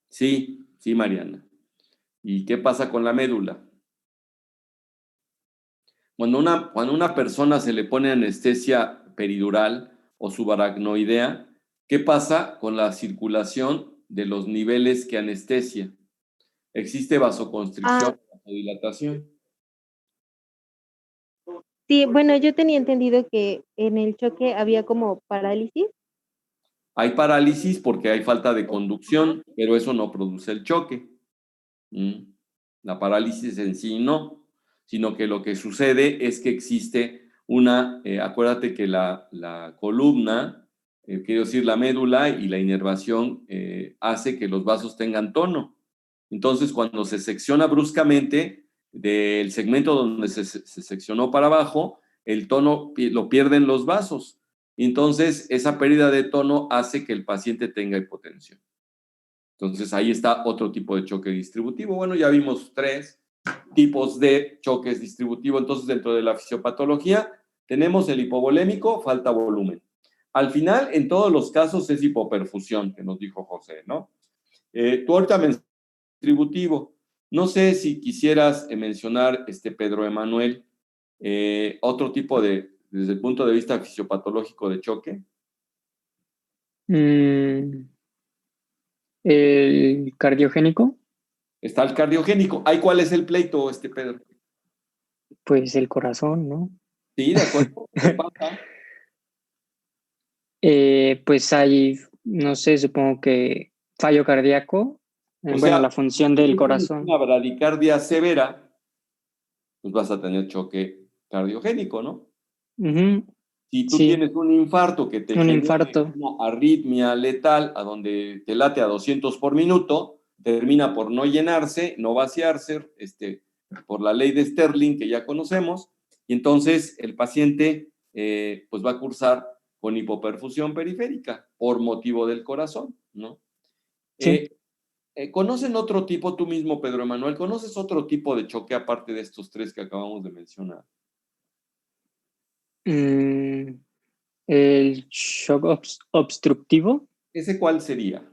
Speaker 1: Sí, sí, Mariana. ¿Y qué pasa con la médula? Cuando una persona se le pone anestesia peridural o subaracnoidea, ¿qué pasa con la circulación de los niveles que anestesia? ¿Existe vasoconstricción o vasodilatación?
Speaker 9: Sí, bueno, yo tenía entendido que en el choque había como parálisis.
Speaker 1: Hay parálisis porque hay falta de conducción, pero eso no produce el choque. La parálisis en sí no, sino que lo que sucede es que existe acuérdate que la columna, quiero decir la médula y la inervación hace que los vasos tengan tono. Entonces, cuando se secciona bruscamente del segmento donde se seccionó para abajo, el tono lo pierden los vasos. Entonces, esa pérdida de tono hace que el paciente tenga hipotensión. Entonces, ahí está otro tipo de choque distributivo. Bueno, ya vimos 3 tipos de choques distributivos. Entonces, dentro de la fisiopatología, tenemos el hipovolémico, falta volumen. Al final, en todos los casos, es hipoperfusión, que nos dijo José, ¿no? Tú ahorita mencionaste distributivo. No sé si quisieras mencionar, Pedro Emanuel, otro tipo desde el punto de vista fisiopatológico de choque.
Speaker 7: El cardiogénico,
Speaker 1: Está el cardiogénico. ¿Cuál es el pleito, Pedro?
Speaker 7: pues el corazón, ¿no?
Speaker 1: Sí, de acuerdo. ¿Qué pasa?
Speaker 7: Pues hay, no sé, supongo que fallo cardíaco,
Speaker 1: O
Speaker 7: bueno,
Speaker 1: sea,
Speaker 7: la función
Speaker 1: si
Speaker 7: del
Speaker 1: tú tienes una
Speaker 7: corazón.
Speaker 1: bradicardia severa, pues vas a tener choque cardiogénico, ¿no?
Speaker 7: Ujú,
Speaker 1: Si tú
Speaker 7: sí,
Speaker 1: tienes un infarto que te
Speaker 7: un
Speaker 1: genere
Speaker 7: infarto.
Speaker 1: una arritmia letal, a donde te late a 200 por minuto, termina por no llenarse, no vaciarse, por la ley de Sterling que ya conocemos, y entonces el paciente pues va a cursar con hipoperfusión periférica por motivo del corazón, ¿no?
Speaker 7: Sí.
Speaker 1: ¿Conocen otro tipo, tú mismo, Pedro Emanuel, conoces otro tipo de choque aparte de estos tres que acabamos de mencionar?
Speaker 7: Mm, el shock obstructivo,
Speaker 1: ¿Ese cuál sería?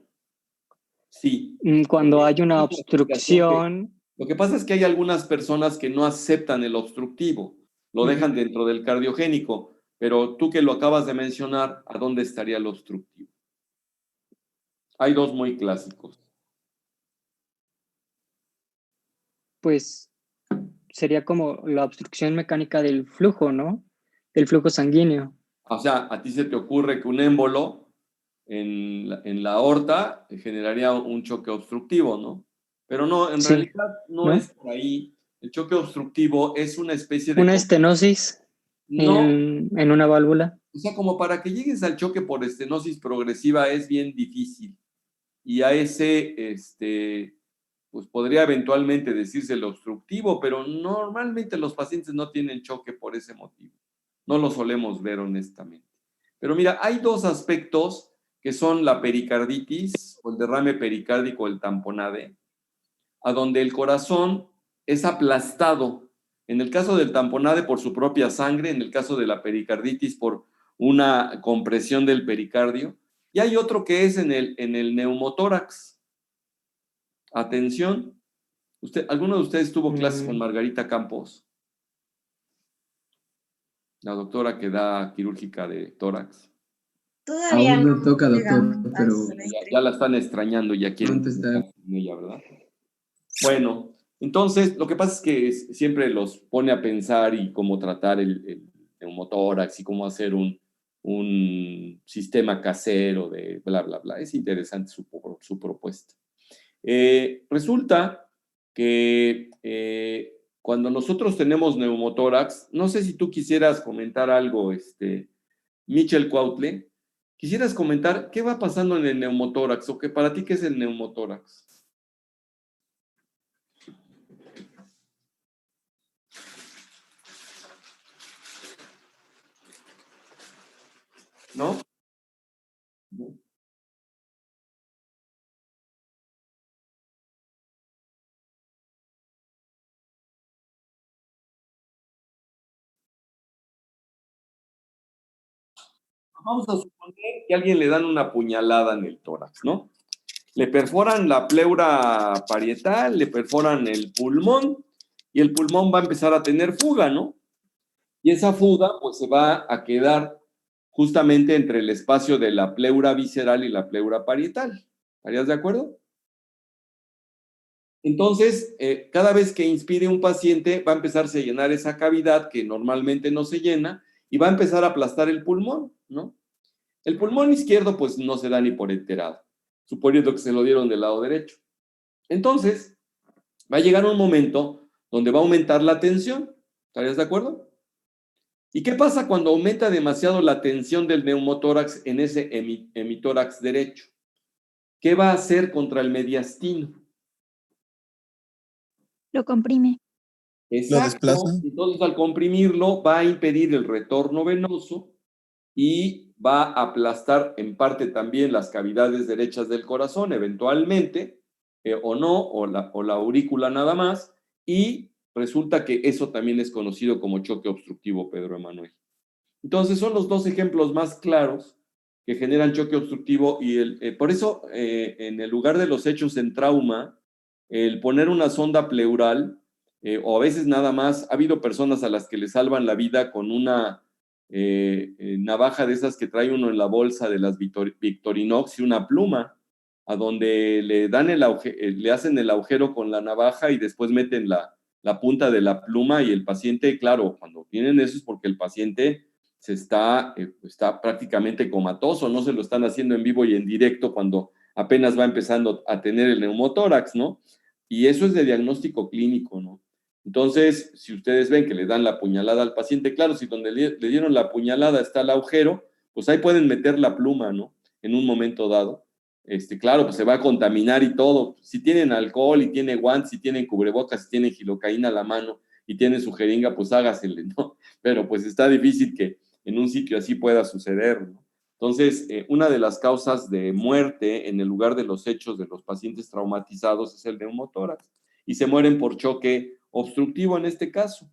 Speaker 1: Sí.
Speaker 7: cuando hay una
Speaker 1: Una clasificación
Speaker 7: obstrucción.
Speaker 1: lo que pasa es que hay algunas personas que no aceptan el obstructivo, lo dejan
Speaker 7: Ujú.
Speaker 1: dentro del cardiogénico, pero tú que lo acabas de mencionar, ¿a dónde estaría el obstructivo? Hay dos muy clásicos.
Speaker 7: Pues sería como la obstrucción mecánica del flujo, ¿no? Del flujo sanguíneo.
Speaker 1: O sea, a ti se te ocurre que un émbolo en la aorta generaría un choque obstructivo, ¿no? Pero no, en
Speaker 7: Sí,
Speaker 1: realidad no
Speaker 7: ¿no?
Speaker 1: es por ahí. El choque obstructivo es una especie de...
Speaker 7: Una estenosis
Speaker 1: No,
Speaker 7: en una válvula.
Speaker 1: o sea, como para que llegues al choque por estenosis progresiva es bien difícil. Y a ese, pues podría eventualmente decirse el obstructivo, pero normalmente los pacientes no tienen choque por ese motivo. No lo solemos ver honestamente. Pero mira, hay dos aspectos que son la pericarditis o el derrame pericárdico, el tamponade, a donde el corazón es aplastado. En el caso del tamponade por su propia sangre, en el caso de la pericarditis por una compresión del pericardio. Y hay otro que es en el neumotórax. Atención, ¿alguno de ustedes tuvo clases con
Speaker 7: Mm,
Speaker 1: Margarita Campos? La doctora que da quirúrgica de tórax.
Speaker 3: Aún no toca, doctor, pero
Speaker 1: Ya la están extrañando y ya quieren
Speaker 3: pronto está.
Speaker 1: estar con ella, ¿verdad? Bueno, entonces lo que pasa es que siempre los pone a pensar y cómo tratar el neumotórax y cómo hacer un sistema casero de bla, bla, bla. Es interesante su propuesta. Resulta que cuando nosotros tenemos neumotórax, no sé si tú quisieras comentar algo, Michel Cuautle, quisieras comentar qué va pasando en el neumotórax o que para ti qué es el neumotórax. ¿No? Vamos a suponer que a alguien le dan una puñalada en el tórax, ¿no? Le perforan la pleura parietal, le perforan el pulmón y el pulmón va a empezar a tener fuga, ¿no? Y esa fuga pues se va a quedar justamente entre el espacio de la pleura visceral y la pleura parietal. ¿Estarías de acuerdo? Entonces, cada vez que inspire un paciente va a empezarse a llenar esa cavidad que normalmente no se llena y va a empezar a aplastar el pulmón, ¿no? El pulmón izquierdo pues no se da ni por enterado, suponiendo que se lo dieron del lado derecho. Entonces, va a llegar un momento donde va a aumentar la tensión. ¿Estarías de acuerdo? ¿Y qué pasa cuando aumenta demasiado la tensión del neumotórax en ese hemitórax derecho? ¿Qué va a hacer contra el mediastino?
Speaker 2: Lo comprime.
Speaker 8: Lo desplaza.
Speaker 1: Exacto. Entonces, al comprimirlo, va a impedir el retorno venoso y va a aplastar en parte también las cavidades derechas del corazón, eventualmente, o no, o la aurícula nada más, y resulta que eso también es conocido como choque obstructivo, Pedro Emanuel. Entonces, son los dos ejemplos más claros que generan choque obstructivo y por eso, en el lugar de los hechos en trauma, el poner una sonda pleural, o a veces nada más, ha habido personas a las que le salvan la vida con una navaja de esas que trae uno en la bolsa de las Victorinox y una pluma, a donde le hacen el agujero con la navaja y después meten la punta de la pluma y el paciente, claro, cuando tienen eso es porque el paciente está prácticamente comatoso, no se lo están haciendo en vivo y en directo cuando apenas va empezando a tener el neumotórax, ¿no? Y eso es de diagnóstico clínico, ¿no? Entonces, si ustedes ven que le dan la puñalada al paciente, claro, si donde le dieron la puñalada está el agujero, pues ahí pueden meter la pluma, ¿no? En un momento dado. Claro, pues se va a contaminar y todo. Si tienen alcohol y tienen guantes, si tienen cubrebocas, si tienen gilocaína a la mano y tienen su jeringa, pues hágasele, ¿no? Pero pues está difícil que en un sitio así pueda suceder, ¿no? Entonces, una de las causas de muerte en el lugar de los hechos de los pacientes traumatizados es el neumotórax y se mueren por choque obstructivo en este caso.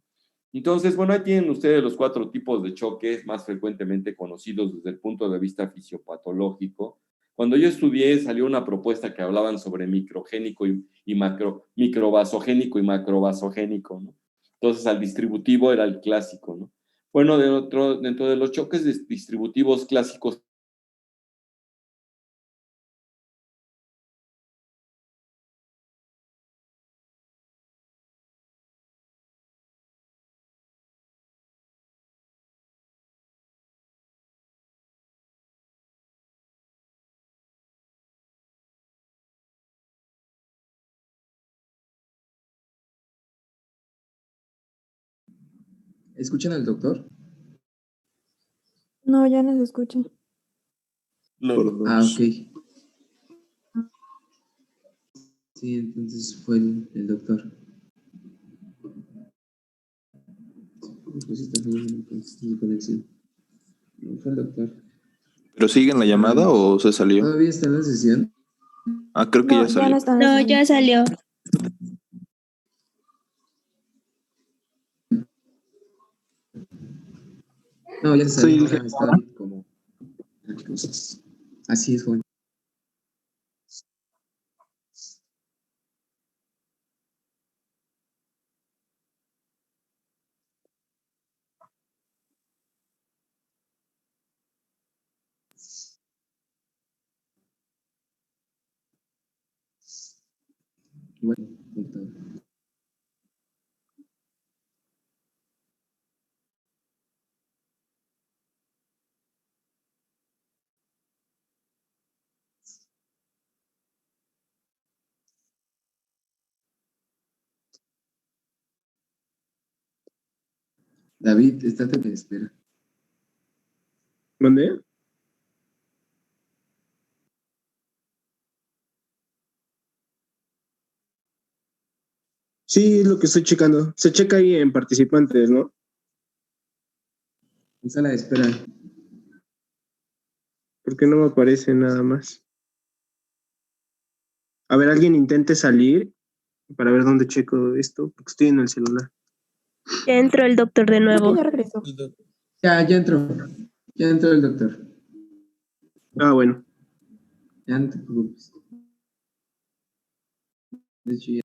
Speaker 1: Entonces, bueno, ahí tienen ustedes los 4 tipos de choques más frecuentemente conocidos desde el punto de vista fisiopatológico. Cuando yo estudié, salió una propuesta que hablaban sobre microgénico y microvasogénico y macrovasogénico, ¿no? Entonces, al distributivo era el clásico, ¿no? Bueno, dentro de los choques distributivos clásicos,
Speaker 3: ¿Escuchan al doctor?
Speaker 2: No, ya no se escucha.
Speaker 3: Ah, ok. Sí, entonces fue el doctor. Pues está fallando entonces mi conexión. No fue el doctor.
Speaker 10: ¿Pero sigue en la llamada o se salió?
Speaker 3: ¿Todavía está en la sesión?
Speaker 10: Ah, creo que
Speaker 2: No,
Speaker 10: ya salió.
Speaker 2: no está en
Speaker 6: No,
Speaker 2: ese
Speaker 6: ya salió.
Speaker 3: No, ya se salió.
Speaker 10: Sí,
Speaker 3: Ahora está como... Así es, joven. Bueno, doctor. David, estate en espera.
Speaker 11: ¿Dónde? Sí, es lo que estoy checando. Se checa ahí en participantes, ¿no?
Speaker 3: En sala de espera.
Speaker 11: Porque no me aparece nada más. A ver, alguien intente salir para ver dónde checo esto, porque estoy en el celular.
Speaker 6: Ya entró el doctor de
Speaker 2: Creo que
Speaker 6: nuevo.
Speaker 2: ya regresó.
Speaker 3: Ya entró. Ya entró el doctor.
Speaker 11: Ah, bueno.
Speaker 3: Ya no te preocupes. De hecho, ya...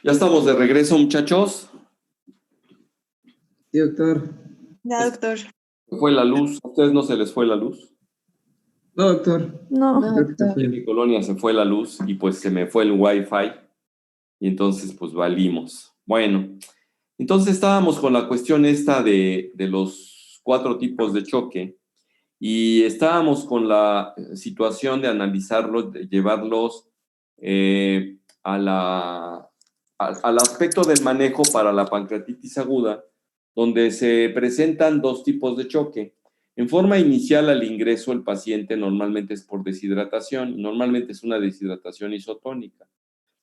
Speaker 1: ya estamos de regreso, muchachos.
Speaker 3: Sí, doctor.
Speaker 12: Ya, doctor.
Speaker 1: ¿Se fue la luz? ¿A ustedes no se les fue la luz?
Speaker 3: No, doctor.
Speaker 2: No.
Speaker 3: Creo que se
Speaker 1: En
Speaker 3: fue.
Speaker 1: mi colonia se fue la luz y pues se me fue el wifi y entonces pues valimos. Bueno, entonces estábamos con la cuestión esta de los 4 tipos de choque y estábamos con la situación de analizarlos, de llevarlos al aspecto del manejo para la pancreatitis aguda, donde se presentan 2 tipos de choque. En forma inicial al ingreso el paciente normalmente es por deshidratación, normalmente es una deshidratación isotónica.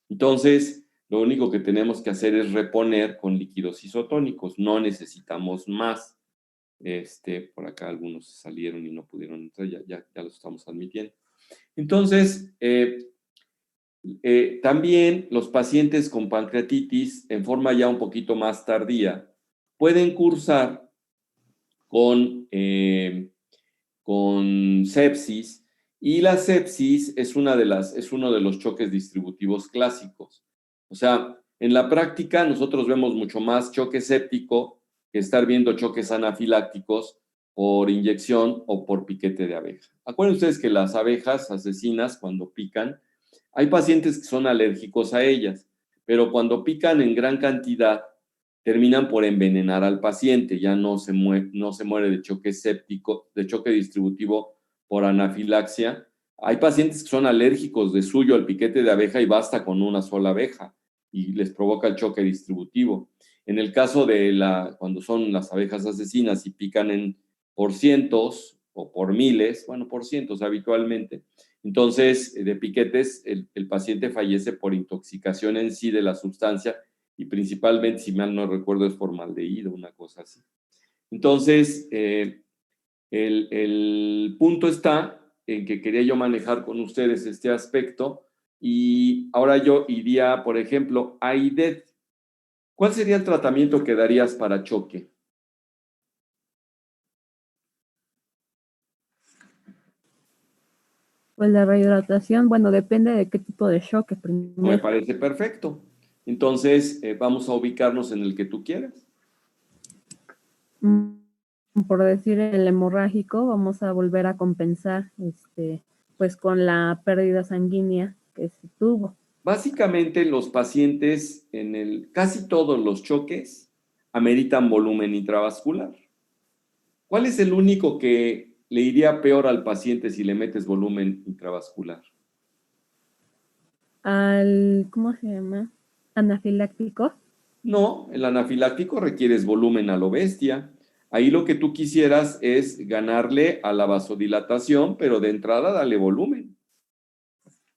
Speaker 1: Entonces, lo único que tenemos que hacer es reponer con líquidos isotónicos, no necesitamos más. Por acá algunos salieron y no pudieron entrar, ya los estamos admitiendo. Entonces, también los pacientes con pancreatitis en forma ya un poquito más tardía pueden cursar con sepsis Y la sepsis es uno de los choques distributivos clásicos. O sea, en la práctica nosotros vemos mucho más choque séptico que estar viendo choques anafilácticos por inyección o por piquete de abeja. Acuérdense ustedes que las abejas asesinas, cuando pican, hay pacientes que son alérgicos a ellas, pero cuando pican en gran cantidad, terminan por envenenar al paciente, ya no se muere de choque séptico, de choque distributivo por anafilaxia. Hay pacientes que son alérgicos de suyo al piquete de abeja y basta con una sola abeja y les provoca el choque distributivo. En el caso de cuando son las abejas asesinas y pican por cientos o por miles, bueno, por cientos habitualmente, entonces de piquetes el paciente fallece por intoxicación en sí de la sustancia y principalmente, si mal no recuerdo, es formaldehído, una cosa así. Entonces, el punto está en que quería yo manejar con ustedes este aspecto y ahora yo iría, por ejemplo, a IDED. ¿Cuál sería el tratamiento que darías para choque?
Speaker 12: Pues la rehidratación, bueno, depende de qué tipo de choque
Speaker 1: Me
Speaker 12: primero.
Speaker 1: parece perfecto. Entonces, vamos a ubicarnos en el que tú quieras.
Speaker 12: Por decir el hemorrágico, vamos a volver a compensar, pues con la pérdida sanguínea que se tuvo.
Speaker 1: Básicamente, los pacientes casi todos los choques ameritan volumen intravascular. ¿Cuál es el único que le iría peor al paciente si le metes volumen intravascular?
Speaker 12: ¿Cómo se llama? ¿Anafiláctico?
Speaker 1: No, el anafiláctico requieres volumen a lo bestia. Ahí lo que tú quisieras es ganarle a la vasodilatación, pero de entrada dale volumen.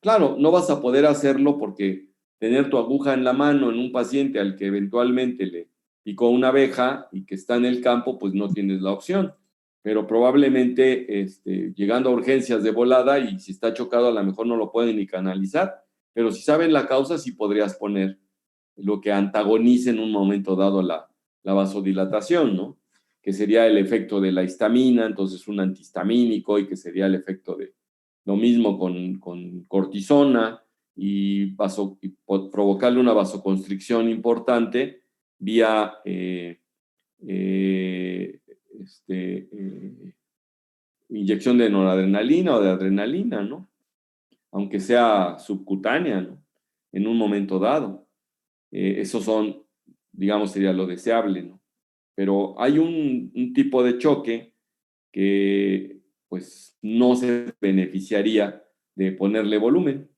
Speaker 1: Claro, no vas a poder hacerlo porque tener tu aguja en la mano en un paciente al que eventualmente le picó una abeja y que está en el campo, pues no tienes la opción. Pero probablemente llegando a urgencias de volada y si está chocado a lo mejor no lo pueden ni canalizar. Pero si saben la causa, sí podrías poner lo que antagonice en un momento dado la vasodilatación, ¿no? Que sería el efecto de la histamina, entonces un antihistamínico, y que sería el efecto de lo mismo con cortisona y provocarle una vasoconstricción importante vía inyección de noradrenalina o de adrenalina, ¿no? Aunque sea subcutánea, ¿no? En un momento dado. Esos son, digamos, sería lo deseable, ¿no? Pero hay un tipo de choque que, pues, no se beneficiaría de ponerle volumen.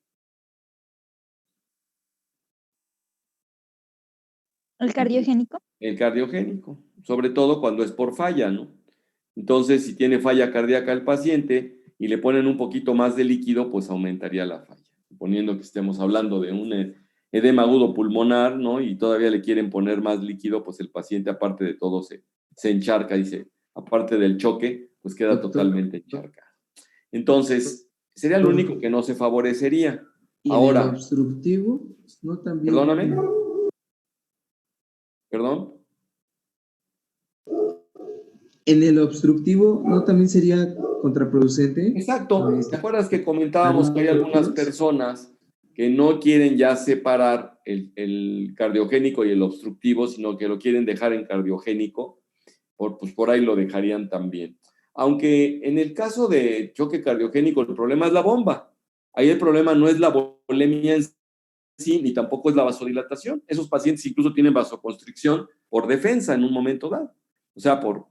Speaker 2: ¿El cardiogénico?
Speaker 1: El cardiogénico, sobre todo cuando es por falla, ¿no? Entonces, si tiene falla cardíaca el paciente y le ponen un poquito más de líquido, pues aumentaría la falla. Suponiendo que estemos hablando de un edema agudo pulmonar, ¿no? Y todavía le quieren poner más líquido, pues el paciente, aparte de todo, se encharca, aparte del choque, pues queda totalmente encharcado. Entonces, sería lo único que no se favorecería.
Speaker 3: ¿Y
Speaker 1: ahora,
Speaker 3: en el obstructivo? ¿No también?
Speaker 1: Perdóname. ¿Perdón?
Speaker 3: En el obstructivo, ¿no también sería contraproducente?
Speaker 1: Exacto. ¿Te acuerdas que comentábamos que hay algunas personas que no quieren ya separar el cardiogénico y el obstructivo, sino que lo quieren dejar en cardiogénico? Pues por ahí lo dejarían también. Aunque en el caso de choque cardiogénico, el problema es la bomba. Ahí el problema no es la volemia en sí, ni tampoco es la vasodilatación. Esos pacientes incluso tienen vasoconstricción por defensa en un momento dado. O sea, por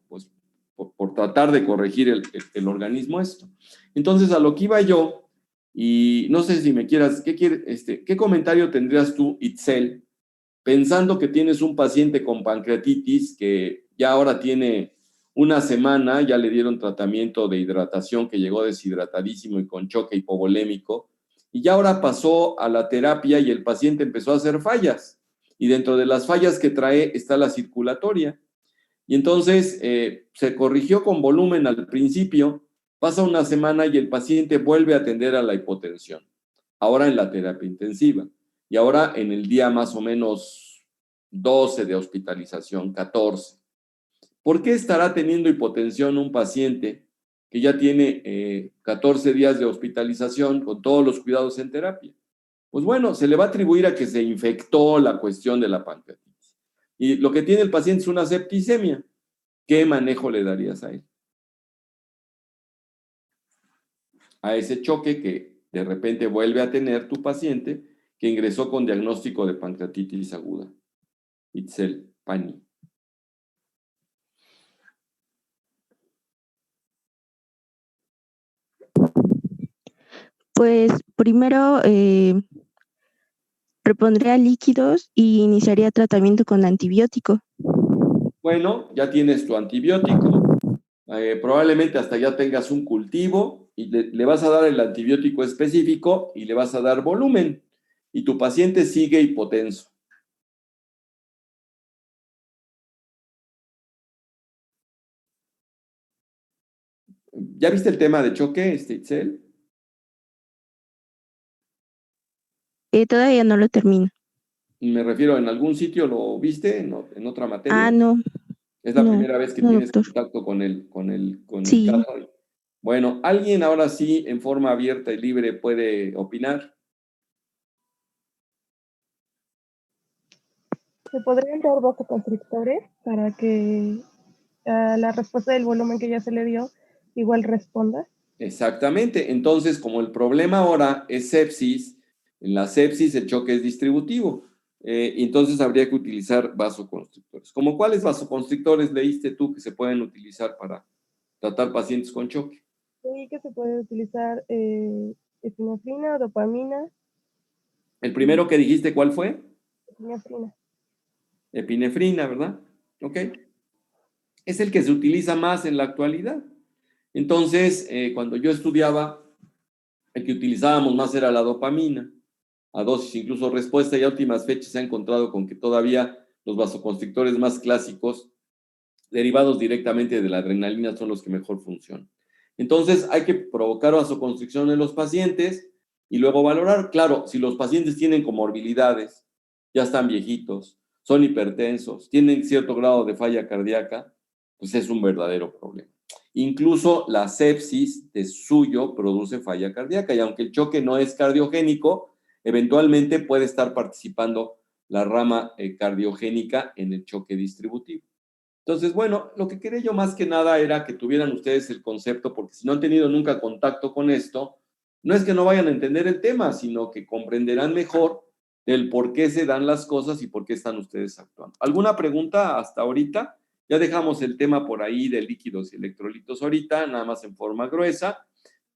Speaker 1: tratar de corregir el organismo esto. Entonces, a lo que iba yo, y no sé si me quieras, ¿qué comentario tendrías tú, Itzel, pensando que tienes un paciente con pancreatitis que ya ahora tiene una semana, ya le dieron tratamiento de hidratación, que llegó deshidratadísimo y con choque hipovolémico, y ya ahora pasó a la terapia y el paciente empezó a hacer fallas, y dentro de las fallas que trae está la circulatoria. Y entonces se corrigió con volumen al principio, pasa una semana y el paciente vuelve a atender a la hipotensión, ahora en la terapia intensiva, y ahora en el día más o menos 12 de hospitalización, 14. ¿Por qué estará teniendo hipotensión un paciente que ya tiene 14 días de hospitalización con todos los cuidados en terapia. Pues bueno, se le va a atribuir a que se infectó la cuestión de la pancreatitis. Y lo que tiene el paciente es una septicemia. ¿Qué manejo le darías a él? A ese choque que de repente vuelve a tener tu paciente que ingresó con diagnóstico de pancreatitis aguda. Itzel, Pani.
Speaker 6: Pues primero repondría líquidos y iniciaría tratamiento con antibiótico.
Speaker 1: Bueno, ya tienes tu antibiótico. Probablemente hasta ya tengas un cultivo y le vas a dar el antibiótico específico y le vas a dar volumen. Y tu paciente sigue hipotenso. ¿Ya viste el tema de choque, Itzel?
Speaker 6: Todavía no lo termino.
Speaker 1: Me refiero, ¿en algún sitio lo viste? ¿En otra materia?
Speaker 6: Ah, no.
Speaker 1: Es la
Speaker 6: no,
Speaker 1: primera vez que
Speaker 6: no,
Speaker 1: tienes
Speaker 6: doctor.
Speaker 1: contacto con el
Speaker 6: Sí.
Speaker 1: caso. Bueno, ¿alguien ahora sí, en forma abierta y libre, puede opinar?
Speaker 13: ¿Se podrían dar vasoconstrictores para que la respuesta del volumen que ya se le dio igual responda?
Speaker 1: Exactamente. Entonces, como el problema ahora es sepsis, en la sepsis el choque es distributivo. Entonces habría que utilizar vasoconstrictores. ¿Cómo cuáles vasoconstrictores leíste tú que se pueden utilizar para tratar pacientes con choque?
Speaker 13: Sí, que se puede utilizar epinefrina, dopamina.
Speaker 1: El primero que dijiste, ¿cuál fue?
Speaker 13: Epinefrina.
Speaker 1: Epinefrina, ¿verdad? Ok. Es el que se utiliza más en la actualidad. Entonces, cuando yo estudiaba, el que utilizábamos más era la dopamina, a dosis incluso respuesta, y a últimas fechas se ha encontrado con que todavía los vasoconstrictores más clásicos, derivados directamente de la adrenalina, son los que mejor funcionan. Entonces, hay que provocar vasoconstricción en los pacientes y luego valorar. Claro, si los pacientes tienen comorbilidades, ya están viejitos, son hipertensos, tienen cierto grado de falla cardíaca, pues es un verdadero problema. Incluso la sepsis de suyo produce falla cardíaca y aunque el choque no es cardiogénico, eventualmente puede estar participando la rama cardiogénica en el choque distributivo. Entonces, bueno, lo que quería yo más que nada era que tuvieran ustedes el concepto, porque si no han tenido nunca contacto con esto, no es que no vayan a entender el tema, sino que comprenderán mejor del por qué se dan las cosas y por qué están ustedes actuando. ¿Alguna pregunta hasta ahorita? Ya dejamos el tema por ahí de líquidos y electrolitos ahorita, nada más en forma gruesa.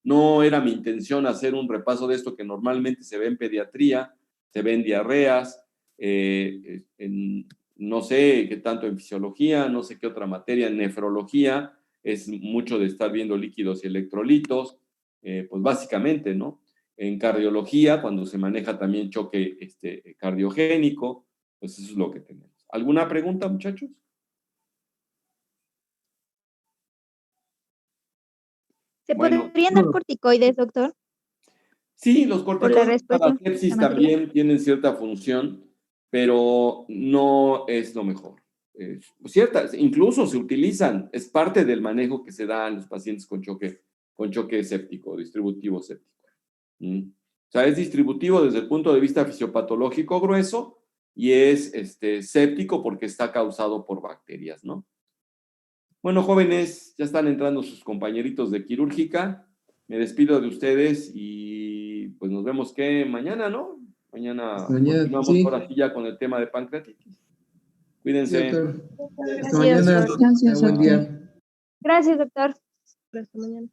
Speaker 1: No era mi intención hacer un repaso de esto que normalmente se ve en pediatría, se ve en diarreas, no sé qué tanto en fisiología, no sé qué otra materia, en nefrología, es mucho de estar viendo líquidos y electrolitos, pues básicamente, ¿no? En cardiología, cuando se maneja también choque cardiogénico, pues eso es lo que tenemos. ¿Alguna pregunta, muchachos?
Speaker 2: ¿Se podrían dar corticoides, doctor?
Speaker 1: Sí, los corticoides para sepsis
Speaker 2: inflamatoria.
Speaker 1: también tienen cierta función, pero no es lo mejor. Incluso se utilizan, es parte del manejo que se da en los pacientes con choque séptico, distributivo séptico. O sea, es distributivo desde el punto de vista fisiopatológico grueso y es séptico porque está causado por bacterias, ¿no? Bueno, jóvenes, ya están entrando sus compañeritos de quirúrgica. Me despido de ustedes y pues nos vemos que mañana, ¿no? Mañana continuamos
Speaker 3: sí.
Speaker 1: ahora sí ya con el tema de pancreatitis. Cuídense.
Speaker 3: Sí, doctor. Hasta
Speaker 2: Gracias,
Speaker 3: mañana.
Speaker 2: doctor.
Speaker 3: Buen día.
Speaker 2: Gracias, doctor.
Speaker 13: Hasta mañana.